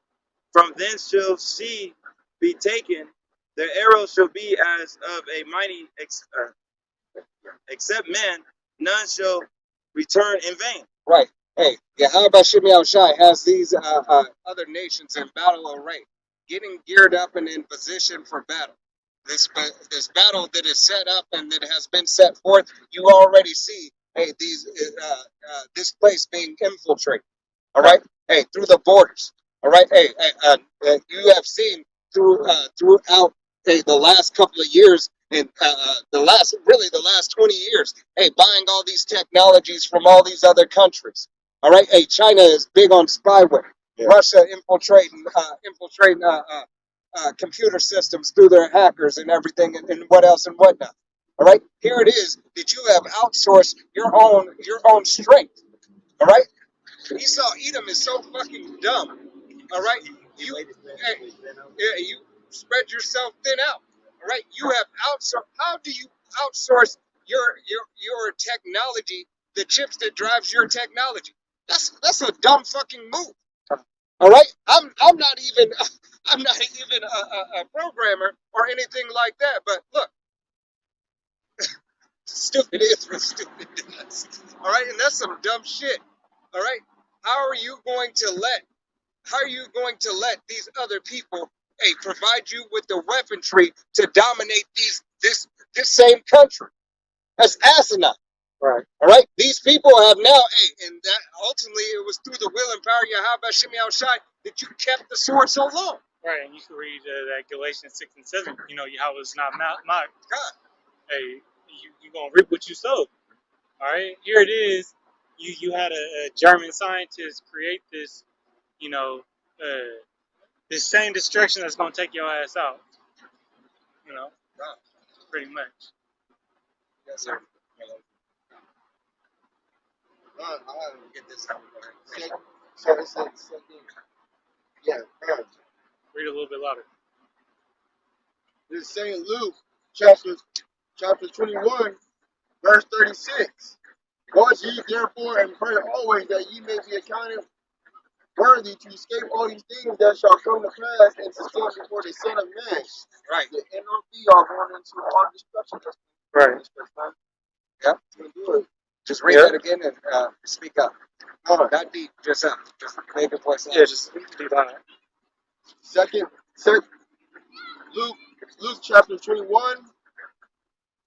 From thence shall she be taken. Their arrows shall be as of a mighty, except men, none shall return in vain. Right. Hey, Yahweh Shem Yahushai has these other nations in battle array, getting geared up and in position for battle. This battle that is set up and that has been set forth, you already see, hey, this place being infiltrated. All right. Hey, through the borders. All right. Hey, you have seen throughout the last couple of years and the last 20 years. Hey, buying all these technologies from all these other countries. All right. Hey, China is big on spyware. Yeah. Russia infiltrating computer systems through their hackers and everything, and what else and whatnot. All right. Here it is that you have outsourced your own strength. All right. Esau Edom is so fucking dumb. All right, you spread yourself thin out. All right, you have outsourced. How do you outsource your technology, the chips that drives your technology? That's a dumb fucking move. All right, I'm not even a programmer or anything like that. But look, stupid is what stupid does. All right, and that's some dumb shit. All right, how are you going to let these other people, hey, provide you with the weaponry to dominate this same country? That's asinine. Right. All right. These people have now, hey, and that ultimately it was through the will and power of Yahweh Shem Yahushai that you kept the sword so long. Right, and you can read that Galatians 6 and 7. You know, Yahweh is not mocked. God. Hey, you gonna reap what you sow. All right, here it is. You had a German scientist create this, you know, this same destruction that's gonna take your ass out. You know, pretty much. Yes, sir. I get this out. So it says, yeah. Read a little bit louder. This is St. Luke, chapter 21, verse 36. Watch ye therefore and pray always that ye may be accounted worthy to escape all these things that shall come to pass and to stand before the Son of Man. Right. The end of be all going into all destruction. Right. Yeah. Just read that again and speak up. No, not deep, just up. Just make a voice. Yeah, just deep on it. Second, Luke Luke chapter 21,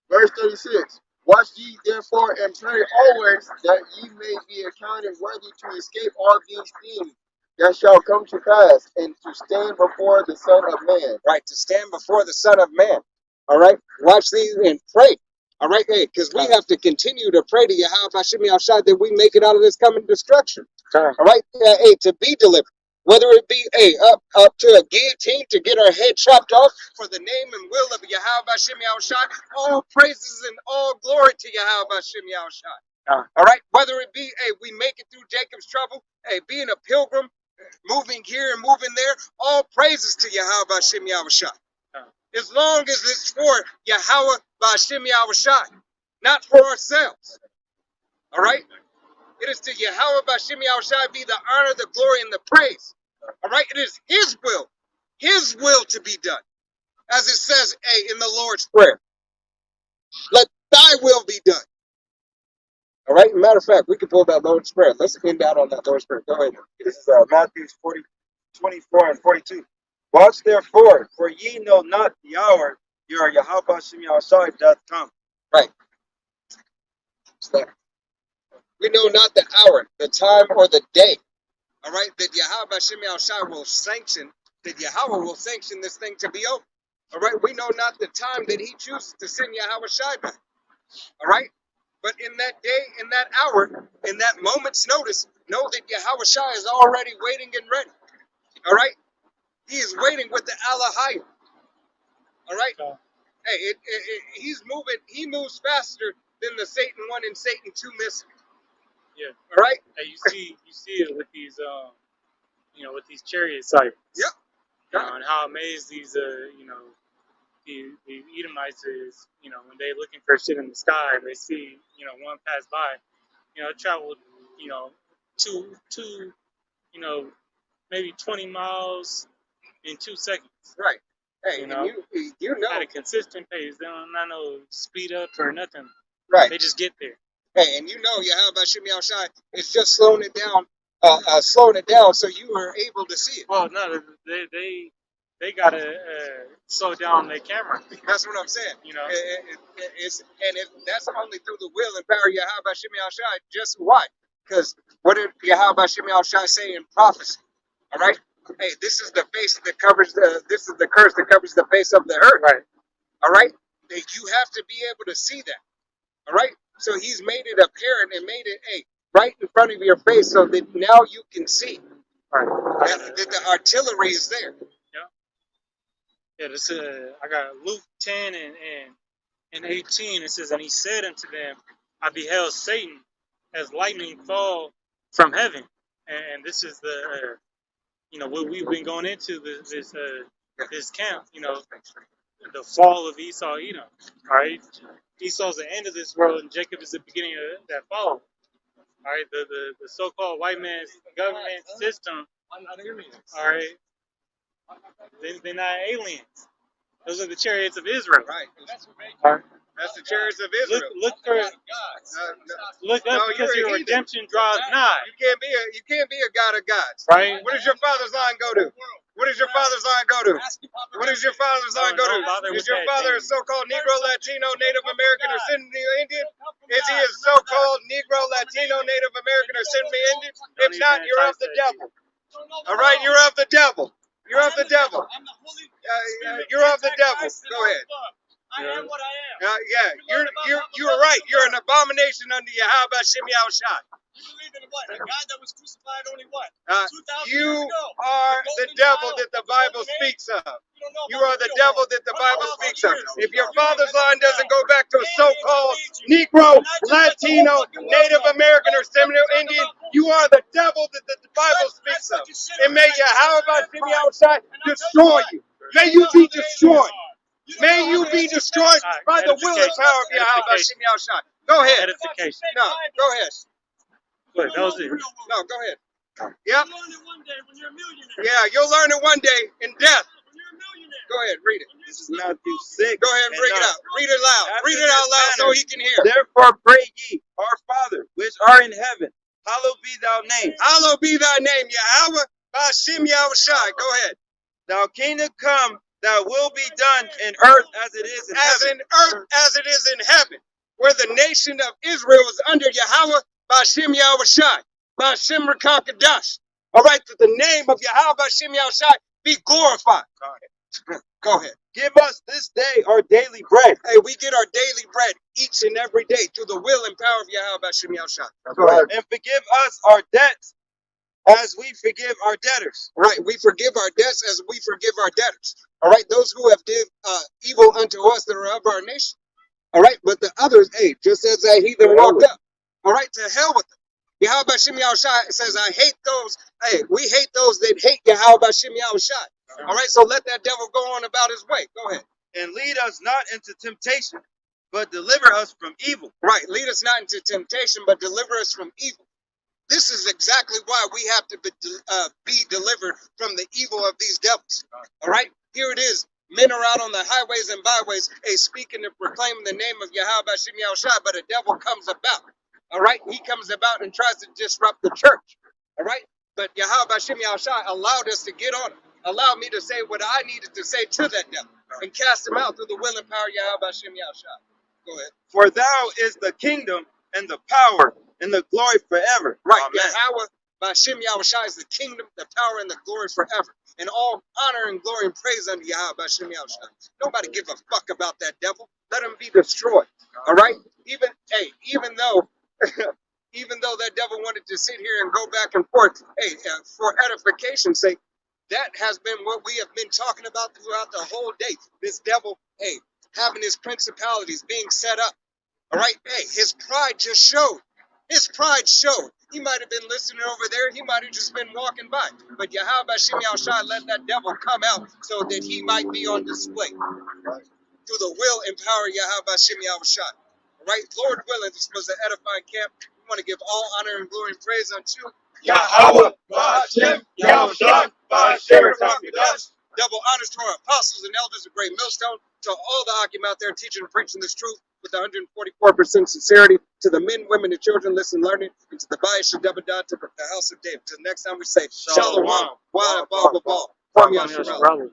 verse 36. Watch ye therefore and pray always that ye may be accounted worthy to escape all these things that shall come to pass and to stand before the Son of Man. Right, to stand before the Son of Man. All right, watch these and pray. All right, hey, because we have to continue to pray to Yahweh Hashem Yahushua that we make it out of this coming destruction. All right, hey, to be delivered. Whether it be up to a guillotine to get our head chopped off for the name and will of Yahweh Hashem Yahushua, all praises and all glory to Yahweh Hashem Yahushua. All right, whether it be, hey, we make it through Jacob's trouble, hey, being a pilgrim, moving here and moving there, all praises to Yahweh Hashem Yahushua. As long as it's for Yahweh Hashem Yahushua, not for ourselves. All right? It is to Yahweh Hashem Yahushua be the honor, the glory, and the praise. All right? It is His will to be done. As it says, hey, in the Lord's Prayer. Let thy will be done. All right? Matter of fact, we can pull that Lord's Prayer. Let's end out on that Lord's Prayer. Go ahead. This is Matthew 24 and 42. Watch therefore, for ye know not the hour your Yahweh Hashem Yahushua doth come. Right. So, we know not the hour, the time, or the day. All right, that Yahweh Hashem Yahushua will sanction, that Yahweh will sanction this thing to be over. All right, we know not the time that He chooses to send Yahweh Shai back. All right, but in that day, in that hour, in that moment's notice, know that Yahweh Shai is already waiting and ready. All right, He is waiting with the Alahayim. All right, hey, He's moving. He moves faster than the Satan 1 and Satan 2 missile. Yeah. All right. Hey, you see it with these with these chariot cycles. Yep. And how amazed these the Edomites is, when they're looking for shit in the sky, they see, one pass by, it traveled, two, maybe 20 miles in 2 seconds. Right. Hey, You know, you know. at a consistent pace. They don't not no speed up or nothing. Right. They just get there. Hey, and you know Yahweh Hashem Yahushua is just slowing it down so you are able to see it. Well, no, they gotta slow down their camera. That's what I'm saying. That's only through the will and power of Yahweh Hashem Yahushua. Just why? Because what did Yahweh Hashem Yahushua say in prophecy? All right. Hey, this is the face that covers this is the curse that covers the face of the earth. Right. All right. You have to be able to see that. All right. So He's made it apparent and made it right in front of your face so that now you can see Right. that the artillery is there. Yeah, this I got Luke 10 and 18. It says, and He said unto them, I beheld Satan as lightning fall from heaven. And this is the what we've been going into this camp. The fall of Esau, Edom. All right, Esau's the end of this world, and Jacob is the beginning of that fall. All right, the so-called white man's government system. All right, they're not aliens. Those are the chariots of Israel. Right. All right. That's the chariots of Israel. Look up because your redemption draws nigh. You can't be a God of gods. Right? What does your father's line go to? What does your father's line go to? What does your father's line go to? Is your father a so-called Negro, Latino, Native American, or Semi-Indian? Is he a so-called Negro, Latino, Native American, or Semi-Indian? If not, you're of the devil. All right, you're of the devil. You're of the devil. You're of the devil. Go ahead. I am what I am. You're right. You're an abomination unto Yahweh Hashem Yahushua. You believe in what? A God that was crucified only what? 2,000 You years ago. are the devil that the Bible speaks of. You are the devil that the Bible speaks of. If your father's line doesn't go back to a so-called Negro, Latino, Native American, or Semi-Indian, you are the devil that the Bible speaks of. And may Yahweh Hashem Yahushua destroy you. May you be destroyed. May you be destroyed by the will and power of Yahweh Hashem Yahushua. Go ahead. Edification. No, go ahead. Look, that was it. No, go ahead. Yep. You'll learn it one day when you're a millionaire. Yeah, you'll learn it one day in death. When you're a millionaire. Go ahead, read it. This is Matthew 6. Go ahead and bring it out. Read it loud. Read it out loud so he can hear. Therefore pray ye, our Father, which art in heaven, hallowed be thy name. Hallowed be thy name, Yahweh Hashem Yahushua. Go ahead. Thou kingdom come, that will be done in earth as it is in as heaven. in earth as it is in heaven, where the nation of Israel is under Yahweh, Ba'Shem Yahushai, Ba'Shem Rakakadash. All right, that the name of Yahweh Ba'Shem Yahushai be glorified. Go ahead. Give us this day our daily bread. Hey, we get our daily bread each and every day through the will and power of Yahweh Ba'Shem Yahushai. Go ahead. And forgive us our debts as we forgive our debtors. Right, we forgive our debts as we forgive our debtors. All right, those who have did evil unto us that are of our nation. All right, but the others, hey, just as that heathen walked up. All right, to hell with them. Yahweh Ba'Shem Yahushai says, I hate those. Hey, we hate those that hate Yahweh Ba'Shem Yahushai. All right, so let that devil go on about his way. Go ahead. And lead us not into temptation, but deliver us from evil. Right, lead us not into temptation, but deliver us from evil. This is exactly why we have to be delivered from the evil of these devils. All right, here it is. Men are out on the highways and byways, hey, speaking and proclaiming the name of Yahweh Ba'Shem Yahushai, but a devil comes about. All right, he comes about and tries to disrupt the church. All right, but Yahweh Ba'Shem Yahushai allowed us to get on it, allowed me to say what I needed to say to that devil and cast him out through the will and power of Yahweh Ba'Shem Yahushai. Go ahead. For thou is the kingdom and the power and the glory forever. Right, Amen. Yahweh Ba'Shem Yahushai is the kingdom, the power, and the glory forever. And all honor and glory and praise unto Yahweh Ba'Shem Yahushai. Nobody give a fuck about that devil. Let him be destroyed. All right? Even though that devil wanted to sit here and go back and forth, hey, for edification's sake, that has been what we have been talking about throughout the whole day. This devil, hey, having his principalities being set up. All right? Hey, his pride just showed. His pride showed. He might have been listening over there. He might have just been walking by. But Yahweh Ba'Shem Yahushai let that devil come out so that he might be on display. Through the will and power of Yahweh Ba'Shem Yahushai. All right? Lord willing, this was an edifying camp. We want to give all honor and glory and praise unto Yahweh Ba'Shem Yahushai Ba'Shem Rakakadash. double honors to our apostles and elders of Great Millstone, to all the Akim out there teaching and preaching this truth with 144% sincerity, to the men, women, and children listening, learning, and to the Bayis Shadabadah, to the house of David. Till next time we say, Shalom, Wa Ba Ba Ba, from Yasharala.